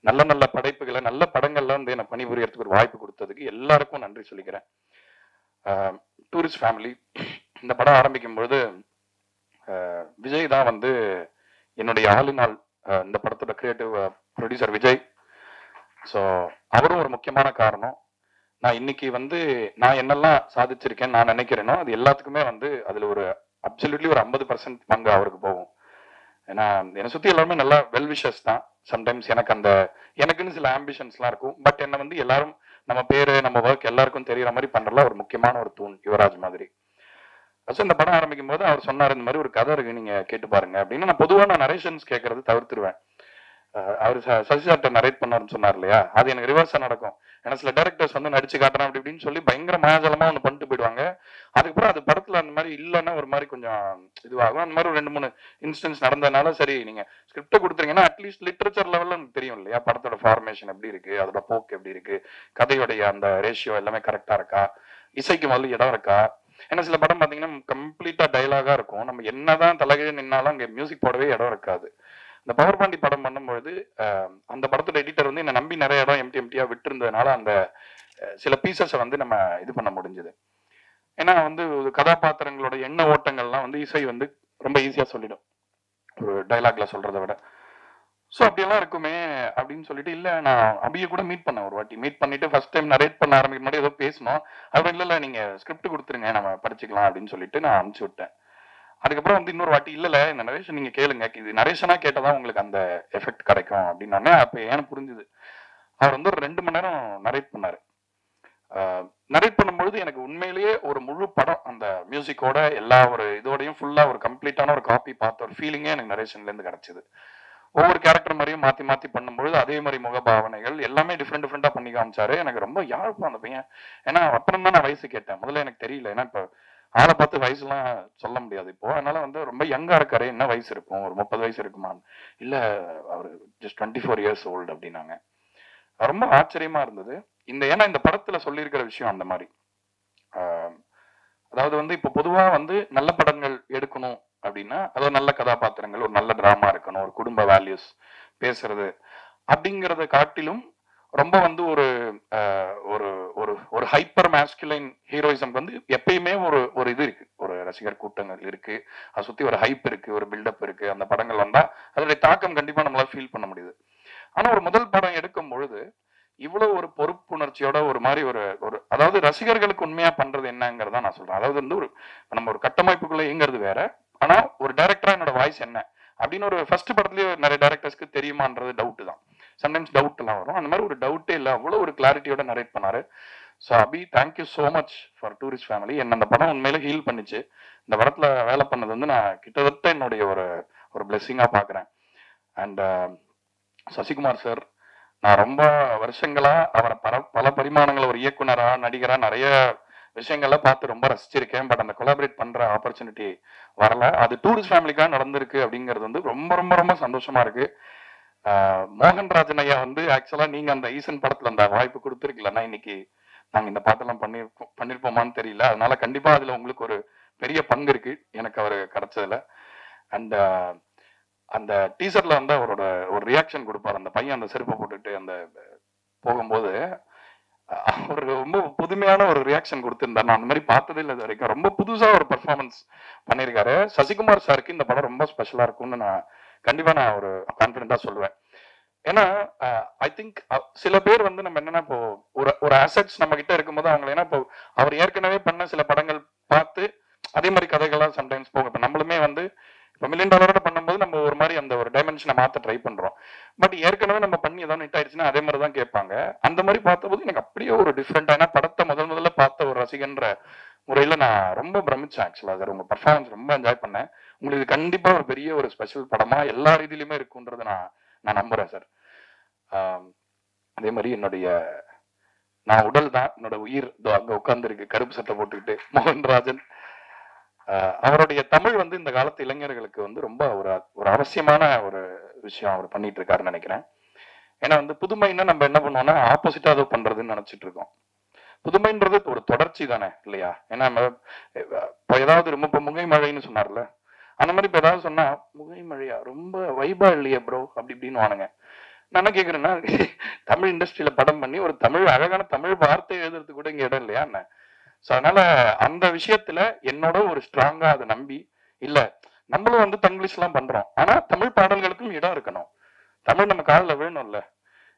நல்ல நல்ல படைப்புகளை, நல்ல படங்கள்ல வந்து எனக்கு பணிபுரியறதுக்கு ஒரு வாய்ப்பு கொடுத்ததுக்கு எல்லாருக்கும் நன்றி சொல்லிக்கிறேன். டூரிஸ்ட் ஃபேமிலி இந்த படம் ஆரம்பிக்கும் பொழுது விஜய் தான் வந்து என்னுடைய ஆளுநாள், இந்த படத்தோட கிரியேட்டிவ் ப்ரொடியூசர் விஜய். ஸோ அவரும் ஒரு முக்கியமான காரணம். நான் இன்னைக்கு வந்து நான் என்னெல்லாம் சாதிச்சிருக்கேன்னு நான் நினைக்கிறேனோ அது எல்லாத்துக்குமே வந்து அதுல ஒரு அப்சல்யூட்லி ஒரு 50% பங்கு அவருக்கு போகும். ஏன்னா என்னை சுத்தி எல்லாருமே நல்லா வெல் விஷஸ் தான். சம்டைம்ஸ் எனக்குன்னு சில ஆம்பிஷன்ஸ்லாம் இருக்கும். பட் என்ன வந்து எல்லாரும் நம்ம பேரு, நம்ம ஒர்க் எல்லாருக்கும் தெரியற மாதிரி பண்றதுல ஒரு முக்கியமான ஒரு தூண் யுவராஜ் மாதிரி. ஃபர்ஸ்ட் இந்த படம் ஆரம்பிக்கும் போது அவர் சொன்னார், இந்த மாதிரி ஒரு கதை இருக்கு, நீங்க கேட்டு பாருங்க அப்படின்னு. நான் பொதுவாக நரேஷன்ஸ் கேட்கறது தவிர்த்துருவேன். அவர் சசி சார்ட்ட நரேட் பண்ணாருன்னு சொன்னார் இல்லையா, அது எனக்கு ரிவர்ஸா நடக்கும். ஏன்னா சில டேரக்டர்ஸ் வந்து நடிச்சு காட்டுறேன் அப்படி இப்படின்னு சொல்லி பயங்கர மாயாஜலமா ஒன்று பண்ணிட்டு போயிடுவாங்க. அதுக்கப்புறம் அது படத்துல அந்த மாதிரி இல்லைன்னா ஒரு மாதிரி கொஞ்சம் இதுவாகும். அந்த மாதிரி ஒரு 2-3 இன்ஸ்டன்ஸ் நடந்ததுனால சரி நீங்க ஸ்கிரிப்டை கொடுத்துருங்கன்னா அட்லீஸ்ட் லிட்ரேச்சர் லெவல்ல எனக்கு தெரியும் இல்லையா, படத்தோட ஃபார்மேஷன் எப்படி இருக்கு, அதோட போக்கு எப்படி இருக்கு, கதையுடைய அந்த ரேஷியோ எல்லாமே கரெக்டா இருக்கா, இசைக்கு முதல்ல இடம் இருக்கா. ஏன்னா சில படம் பாத்தீங்கன்னா கம்ப்ளீட்டா டைலாகா இருக்கும், நம்ம என்னதான் தலைகீழ நின்னாலும் அங்கே மியூசிக் போடவே இடம் இருக்காது. இந்த பவர் பாண்டி படம் பண்ணும்பொழுது அந்த படத்தோட எடிட்டர் வந்து என்னை நம்பி நிறைய இடம் எம்டியா விட்டு இருந்ததுனால அந்த சில பீசஸை வந்து நம்ம இது பண்ண முடிஞ்சது. ஏன்னா வந்து கதாபாத்திரங்களோட எண்ண ஓட்டங்கள்லாம் வந்து இசை வந்து ரொம்ப ஈஸியா சொல்லிடும் ஒரு டைலாக்ல சொல்றதை விட. ஸோ அப்படியெல்லாம் இருக்குமே அப்படின்னு சொல்லிட்டு, இல்லை நான் அபியை கூட மீட் பண்ணேன் ஒரு வாட்டி. மீட் பண்ணிட்டு ஃபர்ஸ்ட் டைம் நரேட் பண்ண ஆரம்பிக்க முன்னாடி ஏதோ பேசணும். அப்படி இல்லை நீங்க ஸ்கிரிப்ட் கொடுத்துருங்க நம்ம படிச்சுக்கலாம் அப்படின்னு சொல்லிட்டு நான் அனுப்பிச்சு விட்டேன். அதுக்கப்புறம் வந்து இன்னொரு வாட்டி இல்ல இந்த நரேஷன் நீங்க கேளுங்க, இது நரேஷனா கேட்டதான் உங்களுக்கு அந்த எஃபெக்ட் கிடைக்கும் அப்படின்னானே. அப்ப ஏன்னு புரிஞ்சுது. அவர் வந்து ஒரு 2 மணி நேரம் நரேட் பண்ணாரு. நரேட் பண்ணும்பொழுது எனக்கு உண்மையிலேயே ஒரு முழு படம் அந்த மியூசிக்கோட எல்லா ஒரு இதோடையும் ஃபுல்லா ஒரு கம்ப்ளீட்டான ஒரு காப்பி பார்த்த ஒரு ஃபீலிங்கே எனக்கு நரேஷன்ல இருந்து கிடைச்சது. ஒவ்வொரு கேரக்டர் மாதிரியும் மாத்தி மாத்தி பண்ணும்பொழுது அதே மாதிரி முகபாவனைகள் எல்லாமே டிஃப்ரெண்டா பண்ணி காமிச்சாரு. எனக்கு ரொம்ப யாருக்கும் அந்த பையன், ஏன்னா அப்புறம் தான் நான் வயசு கேட்டேன், முதல்ல எனக்கு தெரியல. ஏன்னா இப்ப ஆளை பார்த்து வயசுலாம் சொல்ல முடியாது இப்போ. அதனால வந்து ரொம்ப யங்கா இருக்காரு, என்ன வயசு இருக்கும், ஒரு 30 வயசு இருக்குமா, இல்ல அவரு ஜஸ்ட் 24 இயர்ஸ் ஓல்டு அப்படின்னாங்க. ரொம்ப ஆச்சரியமா இருந்தது. ஏன்னா இந்த படத்துல சொல்லியிருக்கிற விஷயம் அந்த மாதிரி. அதாவது வந்து இப்ப பொதுவா வந்து நல்ல படங்கள் எடுக்கணும் அப்படின்னா அதாவது நல்ல கதாபாத்திரங்கள், ஒரு நல்ல டிராமா இருக்கணும், ஒரு குடும்ப வேல்யூஸ் பேசுறது அப்படிங்கறத காட்டிலும் ரொம்ப வந்து ஒரு ஒரு ஒரு ஒரு ஹைப்பர் மாஸ்குலைன் ஹீரோயிசம் வந்து எப்பயுமே ஒரு இது இருக்கு, ஒரு ரசிகர் கூட்டங்கள் இருக்கு, அதை சுத்தி ஒரு ஹைப் இருக்கு, ஒரு பில்டப் இருக்கு. அந்த படங்கள் வந்தா அதோடைய தாக்கம் கண்டிப்பா நம்மளால ஃபீல் பண்ண முடியுது. ஆனா ஒரு முதல் படம் எடுக்கும் பொழுது இவ்வளவு ஒரு பொறுப்புணர்ச்சியோட ஒரு மாதிரி ஒரு அதாவது ரசிகர்களுக்கு உண்மையா பண்றது என்னங்கிறதா நான் சொல்றேன். அதாவது வந்து நம்ம ஒரு கட்டமைப்புக்குள்ள இயங்குறது வேற, ஆனா ஒரு டைரக்டரா என்னோட வாய்ஸ் என்ன அப்படின்னு ஒரு ஃபர்ஸ்ட் படத்துலயே நிறைய டைரக்டர்ஸ்க்கு தெரியுமான்றது டவுட் தான். சம்டைம்ஸ் டவுட் எல்லாம் வரும். அந்த மாதிரி ஒரு டவுட்டே இல்லை, அவ்வளவு ஒரு கிளாரிட்டியோட நரேட் பண்ணாரு. So Abhi, thank you so much for Tourist Family. என்ன அந்த படம் உண்மையில ஹீல் பண்ணிச்சு. இந்த படத்துல வேலை பண்ணது வந்து நான் கிட்டத்தட்ட என்னுடைய ஒரு பிளெஸிங்கா பாக்குறேன். அண்ட் சசிகுமார் சார், நான் ரொம்ப வருஷங்களா அவரை பல பரிமாணங்கள் ஒரு இயக்குனரா நடிகரா நிறைய விஷயங்கள்ல பார்த்து ரொம்ப ரசிச்சிருக்கேன். பட் அந்த கொலாபரேட் பண்ற ஆப்பர்ச்சுனிட்டி வரல. அது டூரிஸ்ட் ஃபேமிலிக்காக நடந்திருக்கு அப்படிங்கிறது வந்து ரொம்ப ரொம்ப ரொம்ப சந்தோஷமா இருக்கு. மோகன்ராஜன் ஐயா வந்து ஆக்சுவலா நீங்க அந்த ஈசன் படத்துல அந்த வாய்ப்பு கொடுத்துருக்கலன்னா இன்னைக்கு நாங்க இந்த பாட்டெல்லாம் பண்ணிருப்போமான்னு தெரியல. அதனால கண்டிப்பா அதுல உங்களுக்கு ஒரு பெரிய பங்கு இருக்கு எனக்கு அவரு கிடைச்சதுல. அண்ட் அந்த டீசர்ல வந்து அவரோட ஒரு ரியாக்ஷன் கொடுப்பாரு, அந்த பையன் அந்த செருப்பை போட்டுட்டு அந்த போகும்போது அவர் ரொம்ப புதுமையான ஒரு ரியாக்ஷன் கொடுத்திருந்தார். நான் அந்த மாதிரி பார்த்ததே இல்லை இது வரைக்கும். ரொம்ப புதுசா ஒரு பெர்ஃபார்மன்ஸ் பண்ணியிருக்காரு. சசிகுமார் சாருக்கு இந்த படம் ரொம்ப ஸ்பெஷலா இருக்கும்னு நான் கண்டிப்பா ஒரு கான்பிடண்டா சொல்லுவேன். ஏன்னா ஐ திங்க் சில பேர் வந்து நம்ம என்னன்னா இப்போ ஒரு அசெட்ஸ் நம்ம கிட்ட இருக்கும்போது அவங்க ஏன்னா இப்போ அவர் ஏற்கனவே பண்ண சில படங்கள் பார்த்து அதே மாதிரி கதைகள்லாம் சம்டைம்ஸ் போகும். இப்போ நம்மளுமே வந்து இப்போ $1 மில்லியன் பண்ணும்போது நம்ம ஒரு மாதிரி அந்த ஒரு டைமென்ஷனை மாற்ற ட்ரை பண்றோம். பட் ஏற்கனவே நம்ம பண்ணி ஏதாவது ஹிட் ஆயிடுச்சுன்னா அதே மாதிரி தான் கேட்பாங்க. அந்த மாதிரி பார்த்தபோது எனக்கு அப்படியே ஒரு டிஃப்ரெண்டான படத்தை முதல்ல பார்த்த ஒரு ரசிகன்ற முறையில நான் ரொம்ப பிரமிச்சேன். ஆக்சுவலா சார் உங்க பர்ஃபார்மன்ஸ் ரொம்ப என்ஜாய் பண்ணேன். உங்களுக்கு கண்டிப்பா ஒரு பெரிய ஒரு ஸ்பெஷல் படமா எல்லா ரீதியிலுமே இருக்குன்றதை நான் நம்புறேன் சார். அதே மாதிரி நான் உடல் தான் என்னோட உயிர் அங்க உட்கார்ந்து இருக்கு, கருப்பு சட்டை போட்டுக்கிட்டு மோகன்ராஜன். அவருடைய தமிழ் வந்து இந்த காலத்து இளைஞர்களுக்கு வந்து ரொம்ப ஒரு அவசியமான ஒரு விஷயம் அவர் பண்ணிட்டு இருக்காருன்னு நினைக்கிறேன். ஏன்னா வந்து புதுமைன்னா நம்ம என்ன பண்ணுவோம்னா ஆப்போசிட்டா அதை பண்றதுன்னு நினைச்சிட்டு இருக்கோம். புதுமைன்றது ஒரு தொடர்ச்சி தானே இல்லையா? ஏன்னா இப்போ ஏதாவது ரொம்ப முகை மழைன்னு சொன்னார்ல, அந்த மாதிரி இப்போ ஏதாவது சொன்னா முகை மழையா ரொம்ப வைபா இல்லையே ப்ரோ அப்படி இப்படின்னு வானுங்க. நான் என்ன கேட்குறேன்னா தமிழ் இண்டஸ்ட்ரியில படம் பண்ணி ஒரு தமிழ் அழகான தமிழ் வார்த்தை எழுதுறதுக்கு கூட இங்க இடம் இல்லையா என்ன? ஸோ அதனால அந்த விஷயத்துல என்னோட ஒரு ஸ்ட்ராங்கா அதை நம்பி இல்ல நம்மளும் வந்து தங்கிலீஷ்லாம் பண்றோம், ஆனா தமிழ் பாடல்களுக்கும் இடம் இருக்கணும். தமிழ் நம்ம காதுல வேணும்ல.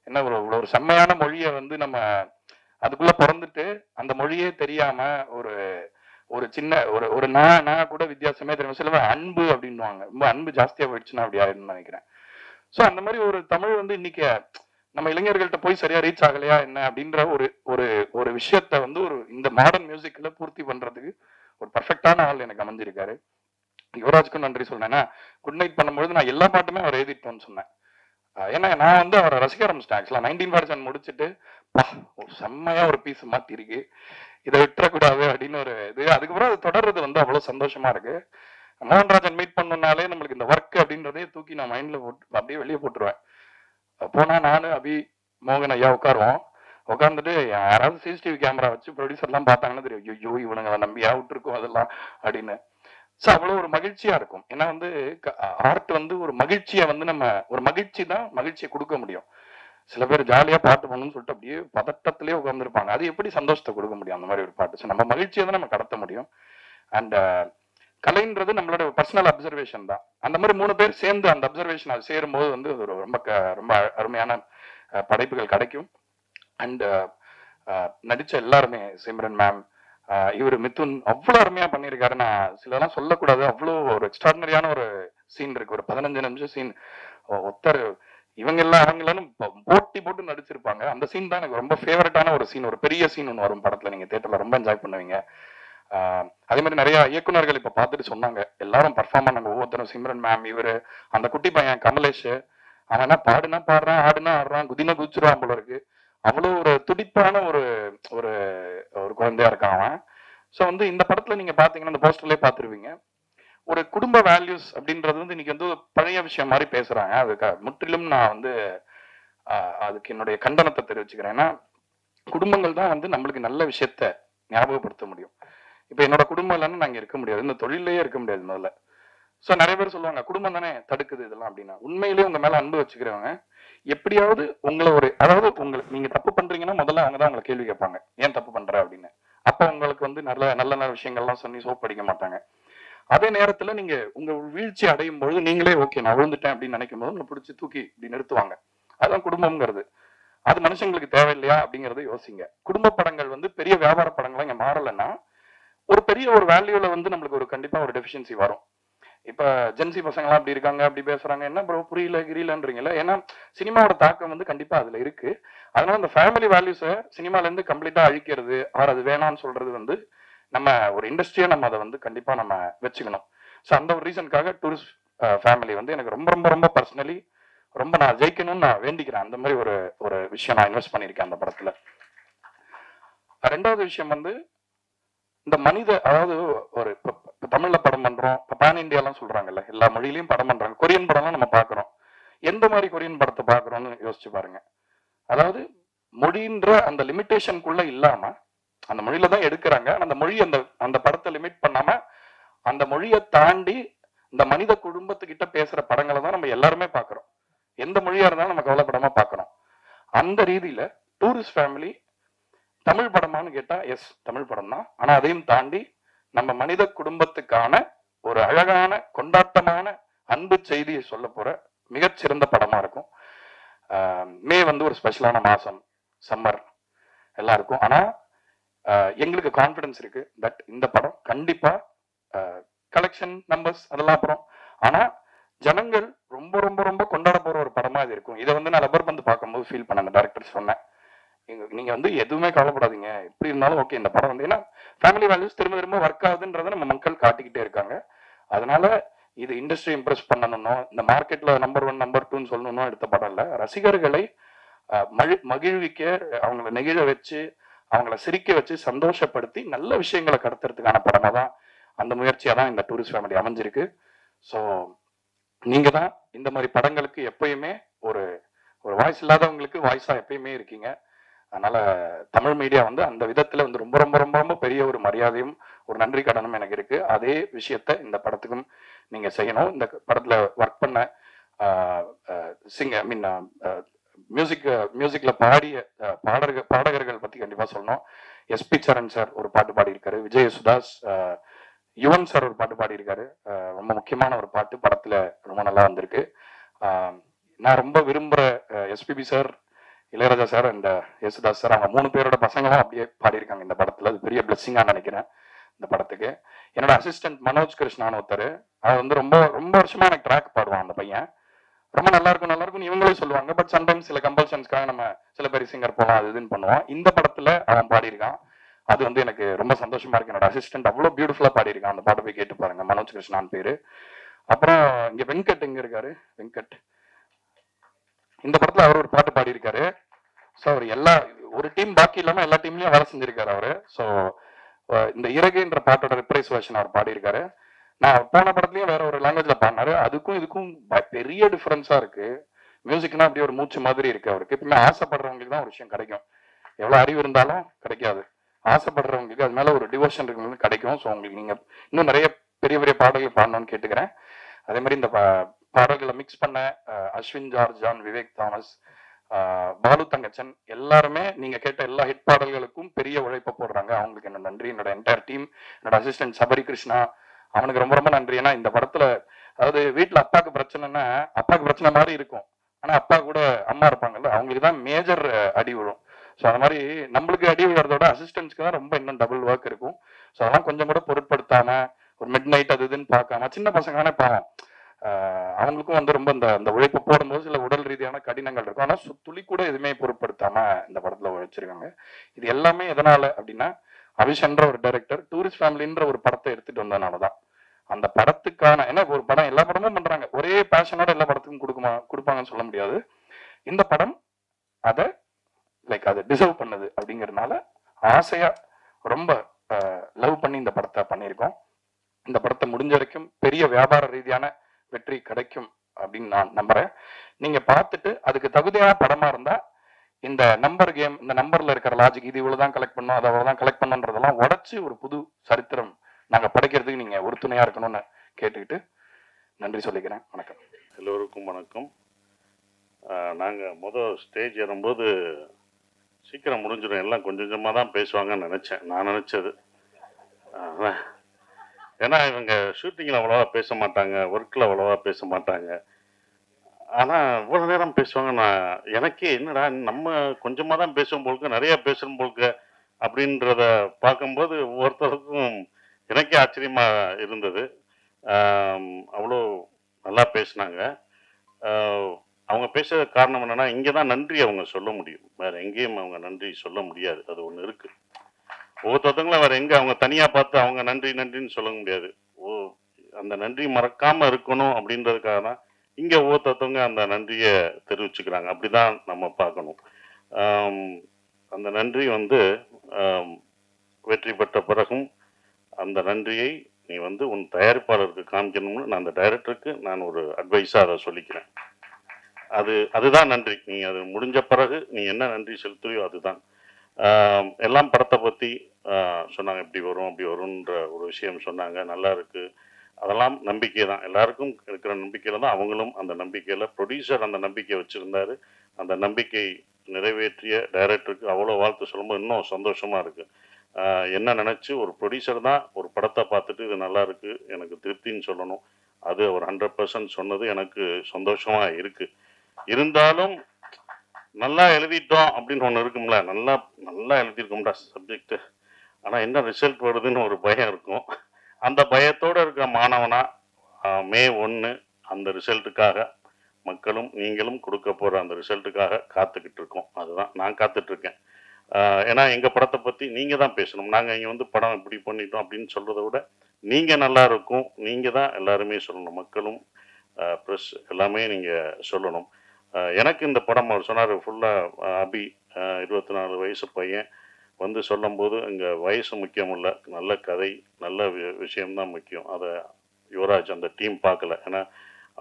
என்ன ஒரு செம்மையான மொழியை வந்து நம்ம அதுக்குள்ள பிறந்துட்டு அந்த மொழியே தெரியாம ஒரு ஒரு சின்ன ஒரு ஒரு நான் கூட வித்தியாசமே தெரியும். சில பேர் அன்பு அப்படின்வாங்க, ரொம்ப அன்பு ஜாஸ்தியா போயிடுச்சுன்னா அப்படி ஆயிடும்னு நினைக்கிறேன். ஸோ அந்த மாதிரி ஒரு தமிழ் வந்து இன்னைக்கு நம்ம இளைஞர்கள்ட்ட போய் சரியா ரீச் ஆகலையா என்ன அப்படின்ற ஒரு ஒரு ஒரு விஷயத்த வந்து ஒரு இந்த மாடர்ன் மியூசிக்ல பூர்த்தி பண்றதுக்கு ஒரு பர்ஃபெக்டான ஆள் எனக்கு அமைஞ்சிருக்காரு. யுவராஜ்க்கும் நன்றி சொல்றேன். குட் நைட் பண்ணும்போது நான் எல்லா பாட்டுமே அவர் எழுதிட்டோன்னு சொன்னேன். ஏன்னா நான் வந்து அவரை ரசிக்க ஆரம்பிச்சிட்டேன். ஆக்சுவலா 19% முடிச்சுட்டு ஒரு செம்மையா ஒரு பீஸ் மாத்தி இருக்கு, இதை விட்டுறக்கூடாது அப்படின்னு ஒரு இது. அதுக்கப்புறம் அது தொடர்றது வந்து அவ்வளவு சந்தோஷமா இருக்கு. மோகன்ராஜன் மீட் பண்ணணும்னாலே நம்மளுக்கு இந்த ஒர்க் அப்படின்றதே தூக்கி நான் மைண்ட்ல போட்டு அப்படியே வெளியே போட்டுருவேன். போனா நானு அபி மோகன் ஐயா உட்காருவோம். உட்காந்துட்டு யாராவது சிசிடிவி கேமரா வச்சு ப்ரொடியூசர் எல்லாம் பார்த்தாங்கன்னா தெரியும், ஐயோ இவனுங்களை நம்பியா விட்டுருக்கோம் அதெல்லாம் அப்படின்னு. ஸோ அவ்வளோ ஒரு மகிழ்ச்சியா இருக்கும். ஏன்னா வந்து ஆர்ட் வந்து ஒரு மகிழ்ச்சியை வந்து நம்ம ஒரு மகிழ்ச்சி தான் மகிழ்ச்சியை கொடுக்க முடியும். சில பேர் ஜாலியா பாட்டு பண்ணணும்னு சொல்லிட்டு அப்படியே பதட்டத்திலே உட்காந்துருப்பாங்க, அது எப்படி சந்தோஷத்தை கொடுக்க முடியும் அந்த மாதிரி ஒரு பாட்டு? ஸோ நம்ம மகிழ்ச்சியை தான் நம்ம கடத்த முடியும். அண்ட் கலைன்றது நம்மளோட பர்சனல் அப்சர்வேஷன் தான். அந்த மாதிரி 3 பேர் சேர்ந்து அந்த அப்சர்வேஷன் அது சேரும்போது வந்து ஒரு ரொம்ப ரொம்ப அருமையான படைப்புகள் கிடைக்கும். அண்ட் நடிச்ச எல்லாருமே, சிம்ரன் மேம், இவர் மிதுன் அவ்வளோ அருமையா பண்ணியிருக்காரு. நான் சிலதெல்லாம் சொல்லக்கூடாது, அவ்வளோ ஒரு எக்ஸ்ட்ராடினரியான ஒரு சீன் இருக்கு, ஒரு 15 நிமிஷம் சீன். ஒருத்தர் இவங்க எல்லாம் அவங்க எல்லாரும் போட்டி போட்டு நடிச்சிருப்பாங்க. அந்த சீன் தான் எனக்கு ரொம்ப ஃபேவரட்டான ஒரு சீன். ஒரு பெரிய சீன் ஒன்று வரும் படத்துல, நீங்க தியேட்டர்ல ரொம்ப என்ஜாய் பண்ணுவீங்க. அதே மாதிரி நிறைய இயக்குநர்கள் இப்ப பார்த்துட்டு சொன்னாங்க, எல்லாரும் பர்ஃபார்ம் பண்ணாங்க ஒவ்வொருத்தரும். சிம்ரன் மேம், இவரு, அந்த குட்டி பையன் கமலேஷ், அவன் என்ன பாடுனா பாடுறான், ஆடுனா ஆடுறான், குதினா குதிச்சிருவான் போல இருக்கு. அவ்வளோ ஒரு துடிப்பான ஒரு ஒரு ஒரு குழந்தையா இருக்கான் அவன். ஸோ வந்து இந்த படத்துல நீங்க பாத்தீங்கன்னா இந்த போஸ்டர்லயே பார்த்துருவீங்க, ஒரு குடும்ப வேல்யூஸ் அப்படின்றது வந்து இன்னைக்கு வந்து பழைய விஷயம் மாதிரி பேசுறாங்க. அதுக்கு முற்றிலும் நான் வந்து அதுக்கு என்னுடைய கண்டனத்தை தெரிவிச்சுக்கிறேன். ஏன்னா குடும்பங்கள் தான் வந்து நம்மளுக்கு நல்ல விஷயத்த ஞாபகப்படுத்த முடியும். இப்ப என்னோட குடும்பம் இல்லைன்னு நாங்க இருக்க முடியாது, இந்த தொழிலையே இருக்க முடியாது முதல்ல. ஸோ நிறைய பேர் சொல்லுவாங்க குடும்பம் தானே தடுக்குது இதெல்லாம் அப்படின்னா. உண்மையிலேயே உங்க மேல அன்பு வச்சுக்கிறவங்க எப்படியாவது உங்களை ஒரு, அதாவது உங்களுக்கு நீங்க தப்பு பண்றீங்கன்னா முதல்ல அவங்க தான் உங்களை கேள்வி கேட்பாங்க, ஏன் தப்பு பண்ற அப்படின்னு. அப்ப உங்களுக்கு வந்து நல்ல நல்ல நல்ல விஷயங்கள்லாம் சொல்லி சோப் அடிக்க மாட்டாங்க. அதே நேரத்துல நீங்க உங்க வீழ்ச்சி அடையும் பொழுது நீங்களே ஓகே நான் விழுந்துட்டேன் அப்படின்னு நினைக்கும் போது உங்களை பிடிச்சி தூக்கி இப்படி நிறுத்துவாங்க. அதுதான் குடும்பம்ங்கிறது. அது மனுஷங்களுக்கு தேவையில்லையா அப்படிங்கறத யோசிங்க. குடும்ப படங்கள் வந்து பெரிய வியாபார படங்களா இங்க மாறலைன்னா ஒரு பெரிய ஒரு வேல்யூல வந்து நம்மளுக்கு ஒரு கண்டிப்பா ஒரு டெஃபிஷியன்சி வரும். இப்ப ஜென்சி பசங்களாம் அப்படி இருக்காங்க, அப்படி பேசுறாங்க, என்ன ப்ரோ புரியல கிரியலன்றீங்களா? ஏன்னா சினிமாவோட தாக்கம் வந்து கண்டிப்பா அதுல இருக்கு. அதனால அந்த ஃபேமிலி வேல்யூஸை சினிமால இருந்து கம்ப்ளீட்டா அழிக்கிறது, அவர் அது வேணாம்னு சொல்றது வந்து நம்ம ஒரு இண்டஸ்ட்ரியா நம்ம அதை வந்து கண்டிப்பா நம்ம வச்சுக்கணும். ஸோ அந்த ஒரு ரீசனுக்காக டூரிஸ்ட் ஃபேமிலி வந்து எனக்கு ரொம்ப ரொம்ப ரொம்ப பர்சனலி ரொம்ப நான் ஜெயிக்கணும்னு நான் வேண்டிக்கிறேன். அந்த மாதிரி ஒரு ஒரு விஷயம் நான் இன்வெஸ்ட் பண்ணியிருக்கேன் அந்த படத்துல. ரெண்டாவது விஷயம் வந்து இந்த மனித, அதாவது ஒரு தமிழ்ல படம் பண்றோம், இப்ப பேன் இந்தியாலாம் சொல்றாங்கல்ல, எல்லா மொழியிலையும் படம் பண்றாங்க. கொரியன் படம்லாம் நம்ம பாக்குறோம். எந்த மாதிரி கொரியன் படத்தை பாக்குறோம்னு யோசிச்சு பாருங்க. அதாவது மொழின்ற அந்த லிமிட்டேஷனுக்குள்ள இல்லாம அந்த மொழியில தான் எடுக்கிறாங்க. அந்த மொழி அந்த அந்த படத்தை லிமிட் பண்ணாம அந்த மொழியை தாண்டி இந்த மனித குடும்பத்துக்கிட்ட பேசுற படங்களை தான் நம்ம எல்லாருமே பாக்குறோம். எந்த மொழியா இருந்தாலும் நம்ம கவலைப்படாம பாக்குறோம். அந்த ரீதியில டூரிஸ்ட் ஃபேமிலி தமிழ் படமானு கேட்டா எஸ் தமிழ் படம் தான். ஆனா அதையும் தாண்டி நம்ம மனித குடும்பத்துக்கான ஒரு அழகான கொண்டாட்டமான அன்பு செய்தியை சொல்ல போற மிகச்சிறந்த படமா இருக்கும். மே வந்து ஒரு ஸ்பெஷலான மாசம், சம்மர் எல்லாம் இருக்கும். ஆனா எங்களுக்கு கான்பிடன்ஸ் இருக்கு தட் இந்த படம் கண்டிப்பா கலெக்ஷன் நம்பர்ஸ் அதெல்லாம் அப்புறம், ஆனா ஜனங்கள் ரொம்ப ரொம்ப ரொம்ப கொண்டாட போற ஒரு படமா இது இருக்கும். இதை வந்து நான் லப்பர் பந்து பார்க்கும்போது ஃபீல் பண்ண அந்த டைரக்டர் சொன்னேன், நீங்க வந்து எதுவுமே கவலைப்படாதீங்க, எப்படி இருந்தாலும் ஓகே இந்த படம் வந்து, ஏன்னா ஃபேமிலி வேல்யூஸ் திரும்ப திரும்ப ஒர்க் ஆகுதுன்றதை நம்ம மக்கள் காட்டிக்கிட்டே இருக்காங்க. அதனால இது இண்டஸ்ட்ரி இம்ப்ரெஸ் பண்ணணும், இந்த மார்க்கெட்ல நம்பர் 1 நம்பர் 2ன்னு சொல்லணும் எடுத்த படம் இல்ல. ரசிகர்களை மகிழ்விக்க, அவங்களை நெகிழ வச்சு, அவங்கள சிரிக்க வச்சு, சந்தோஷப்படுத்தி நல்ல விஷயங்களை கடத்துறதுக்கான படமா தான், அந்த முயற்சியா தான் இந்த டூரிஸ்ட் ஃபேமிலி அமைஞ்சிருக்கு. ஸோ நீங்க தான் இந்த மாதிரி படங்களுக்கு எப்பயுமே ஒரு ஒரு வாய்ஸ் இல்லாதவங்களுக்கு வாய்ஸா எப்பயுமே இருக்கீங்க. அதனால தமிழ் மீடியா வந்து அந்த விதத்துல வந்து ரொம்ப ரொம்ப ரொம்ப ரொம்ப பெரிய ஒரு மரியாதையும் ஒரு நன்றி கடனும் எனக்கு இருக்கு. அதே விஷயத்த இந்த படத்துக்கும் நீங்கள் செய்யணும். இந்த படத்தில் ஒர்க் பண்ண மியூசிக்கில் பாடிய பாடகர்கள் பற்றி கண்டிப்பாக சொல்லணும். எஸ்பி சரண் சார் ஒரு பாட்டு பாடியிருக்காரு, விஜய் யேசுதாஸ், யுவன் சார் ஒரு பாட்டு பாடியிருக்காரு. ரொம்ப முக்கியமான ஒரு பாட்டு படத்தில் ரொம்ப நல்லா வந்திருக்கு. நான் ரொம்ப விரும்புகிற SPB sir, Ilaiyaraaja sir and Yesudas sir, அவங்க 3 பேரோட பசங்களும் அப்படியே பாடியிருக்காங்க இந்த படத்தில். அது பெரிய பிளெஸிங்காக நினைக்கிறேன் இந்த படத்துக்கு. என்னோட அசிஸ்டன்ட் மனோஜ் கிருஷ்ணான்னு ஒருத்தர், அவர் வந்து ரொம்ப ரொம்ப வருஷமா எனக்கு ட்ராக் பாடுவான். அந்த பையன் ரொம்ப நல்லா இருக்கும்னு இவங்களே சொல்லுவாங்க. பட் சம்டைம்ஸ் சில கம்பல்ஷன்ஸ்க்காக நம்ம சில பேர் சிங்கர் போகலாம் அது இதுன்னு பண்ணுவோம். இந்த படத்துல அவன் பாடியிருக்கான். அது வந்து எனக்கு ரொம்ப சந்தோஷமா இருக்கு. என்னோட அசிஸ்டன்ட் அவ்வளோ பியூட்டிஃபுல்லா பாடியிருக்கான். அந்த பாட்டை போய் கேட்டு பாருங்க, மனோஜ் கிருஷ்ணான் பேரு. அப்புறம் இங்க வெங்கட் எங்க இருக்காரு, வெங்கட் இந்த படத்துல அவர் ஒரு பாட்டு பாடியிருக்காரு. ஸோ அவர் ஒரு டீம் பாக்கி இல்லாம எல்லா டீம்லயும் வேலை செஞ்சிருக்காரு அவரு. ஸோ இந்த இறகுன்ற பாட்டோட ரிப்ரைஸ் வெர்ஷன் அவர் பாடியிருக்காரு. நான் போன படத்துலயும் வேற ஒரு லாங்குவேஜ்ல பாடினாரு. அதுக்கும் இதுக்கும் பெரிய டிஃபரன்ஸா இருக்கு. மியூசிக்னா அப்படியே ஒரு மூச்சு மாதிரி இருக்கு அவருக்கு. எப்பவுமே ஆசைப்படுறவங்களுக்கு தான் ஒரு விஷயம் கிடைக்கும். எவ்வளவு அறிவு இருந்தாலும் கிடைக்காது. ஆசைப்படுறவங்களுக்கு அது மேல ஒரு டிவோஷன் இருக்கிறவங்களுக்கு கிடைக்கும். ஸோ உங்களுக்கு நீங்க இன்னும் நிறைய பெரிய பெரிய பாடல்கள் பாடணும்னு கேட்டுக்கிறேன். அதே மாதிரி இந்த பாடல்களை மிக்ஸ் பண்ண Ashwin George, John, Vivek Thomas, Balu Thankachan எல்லாருமே நீங்க கேட்ட எல்லா ஹிட் பாடல்களுக்கும் பெரிய உழைப்பை போடுறாங்க. அவங்களுக்கு என்ன நன்றி. என்னோட என்டையர் டீம், என்னோட அசிஸ்டன்ட் சபரி கிருஷ்ணா, அவனுக்கு ரொம்ப ரொம்ப நன்றி. ஏன்னா இந்த படத்துல அதாவது வீட்டுல அப்பாவுக்கு பிரச்சனைன்னா அப்பாவுக்கு பிரச்சனை மாதிரி இருக்கும், ஆனா அப்பா கூட அம்மா இருப்பாங்கல்ல, அவங்களுக்கு தான் மேஜர் அடி விழும். ஸோ அந்த மாதிரி நம்மளுக்கு அடி விழுறதோட அசிஸ்டன்ஸ்க்கு தான் ரொம்ப இன்னும் டபுள் ஒர்க் இருக்கும். ஸோ அதெல்லாம் கொஞ்சம் கூட பொருட்படுத்தாம ஒரு மிட் நைட் அது இதுன்னு பார்க்காம, சின்ன பசங்க தானே பாவம், அவங்களுக்கும் வந்து ரொம்ப அந்த உழைப்பு போடும்போது சில உடல் ரீதியான கடினங்கள் இருக்கும். ஆனா துளி கூட எதுவுமே பொருட்படுத்தாம இந்த படத்துல உழைச்சிருக்காங்க. இது எல்லாமே எதனால அப்படின்னா, அபிஷன்ற ஒரு டைரக்டர் டூரிஸ்ட் ஃபேமிலின்ற ஒரு படத்தை எடுத்துட்டு வந்ததுனாலதான். அந்த படத்துக்கான ஏன்னா ஒரு படம் எல்லா படமும் பண்றாங்க, ஒரே பேஷனோட எல்லா படத்துக்கும் கொடுப்பாங்கன்னு சொல்ல முடியாது. இந்த படம் அதை அதை டிசர்வ் பண்ணுது அப்படிங்கறதுனால ஆசையா ரொம்ப லவ் பண்ணி இந்த படத்தை பண்ணியிருக்கோம். இந்த படத்தை முடிஞ்ச வரைக்கும் பெரிய வியாபார ரீதியான வெற்றி கிடைக்கும் அப்படின்னு நான் நம்புறேன். நீங்க பார்த்துட்டு அதுக்கு தகுதியான படமா இருந்தா இந்த நம்பர் கேம், இந்த நம்பர்ல இருக்கிற லாஜிக், இது இவ்வளவுதான் கலெக்ட் பண்ணும், அதை அவ்வளவுதான் கலெக்ட் பண்ணுன்றதெல்லாம் உடச்சு ஒரு புது சரித்திரம் நாங்க படைக்கிறதுக்கு நீங்க உறுதுணையா இருக்கணும்னு கேட்டுக்கிட்டு நன்றி சொல்லிக்கிறேன். வணக்கம். எல்லோருக்கும் வணக்கம். நாங்கள் ஸ்டேஜ் ஏறும்போது சீக்கிரம் முடிஞ்சிடும், எல்லாம் கொஞ்சம் கொஞ்சமாக தான் பேசுவாங்கன்னு நினச்சேன். நான் நினச்சது ஏன்னா இவங்க ஷூட்டிங்கில் அவ்வளோவா பேச மாட்டாங்க, ஒர்க்கில் அவ்வளோவா பேச மாட்டாங்க. ஆனால் இவ்வளோ நேரம் பேசுவாங்க. எனக்கே என்னடா நம்ம கொஞ்சமாக தான் பேசுவோம் போலுக்கு, நிறையா பேசுகிறோம் போலுக்கு அப்படின்றத பார்க்கும்போது ஒவ்வொருத்தருக்கும் எனக்கே ஆச்சரியமாக இருந்தது. அவ்வளோ நல்லா பேசினாங்க. அவங்க பேசுறது காரணம் என்னன்னா, இங்கே தான் நன்றி அவங்க சொல்ல முடியும், வேற எங்கேயும் அவங்க நன்றி சொல்ல முடியாது. அது ஒன்று இருக்கு. ஒவ்வொருத்தவங்களும் வேற எங்க அவங்க தனியாக பார்த்து அவங்க நன்றி நன்றின்னு சொல்ல முடியாது. அந்த நன்றி மறக்காம இருக்கணும் அப்படின்றதுக்காக தான் இங்கே ஒவ்வொருத்தவங்க அந்த நன்றியை தெரிவிச்சுக்கிறாங்க. அப்படிதான் நம்ம பார்க்கணும். அந்த நன்றி வெற்றி பெற்ற பிறகும் அந்த நன்றியை நீ உன் தயாரிப்பாளருக்கு காமிக்கணும்னு நான் அந்த டைரக்டருக்கு நான் ஒரு அட்வைஸாக அதை சொல்லிக்கிறேன். அதுதான் நன்றி. நீ அது முடிஞ்ச பிறகு நீ என்ன நன்றி செலுத்துறியோ அதுதான். எல்லாம் படத்தை பற்றி சொன்னாங்க, இப்படி வரும் அப்படி வரும்ன்ற ஒரு விஷயம் சொன்னாங்க. நல்லா இருக்கு. அதெல்லாம் நம்பிக்கை தான், எல்லாருக்கும் இருக்கிற நம்பிக்கையில தான் அவங்களும் அந்த நம்பிக்கையில், ப்ரொடியூசர் அந்த நம்பிக்கை வச்சுருந்தாரு. அந்த நம்பிக்கை நிறைவேற்றிய டைரக்டருக்கு அவ்வளோ வாழ்த்து சொல்லும்போது இன்னும் சந்தோஷமாக இருக்குது. என்ன நினச்சி ஒரு ப்ரொடியூசர் தான் ஒரு படத்தை பார்த்துட்டு இது நல்லா இருக்குது எனக்கு திருப்தின்னு சொல்லணும். அது ஒரு 100% சொன்னது எனக்கு சந்தோஷமாக இருக்குது. இருந்தாலும் நல்லா எழுதிட்டோம் அப்படின்னு ஒன்று இருக்கும்ல, நல்லா நல்லா எழுதியிருக்கோம்டா சப்ஜெக்டு, ஆனால் என்ன ரிசல்ட் வருதுன்னு ஒரு பயம் இருக்கும். அந்த பயத்தோடு இருக்க மாணவனா மே 1 அந்த ரிசல்ட்டுக்காக மக்களும் நீங்களும் கொடுக்க போகிற அந்த ரிசல்ட்டுக்காக காத்துக்கிட்டு இருக்கோம். அதுதான் நான் காத்துட்ருக்கேன். ஏன்னா எங்கள் படத்தை பற்றி நீங்கள் தான் பேசணும். நாங்கள் இங்கே படம் இப்படி பண்ணிட்டோம் அப்படின்னு சொல்கிறத விட நீங்கள் நல்லா இருக்கும், நீங்கள் தான் எல்லாருமே சொல்லணும். மக்களும் ப்ரெஸ் எல்லாமே நீங்கள் சொல்லணும். எனக்கு இந்த படம் அவர் சொன்னார் ஃபுல்லாக அபி 24 வயசு பையன் சொல்லும்போது இங்கே வயசு முக்கியம் இல்லை, நல்ல கதை நல்ல விஷயம்தான் முக்கியம். அதை யுவராஜ் அந்த டீம் பார்க்கல. ஏன்னா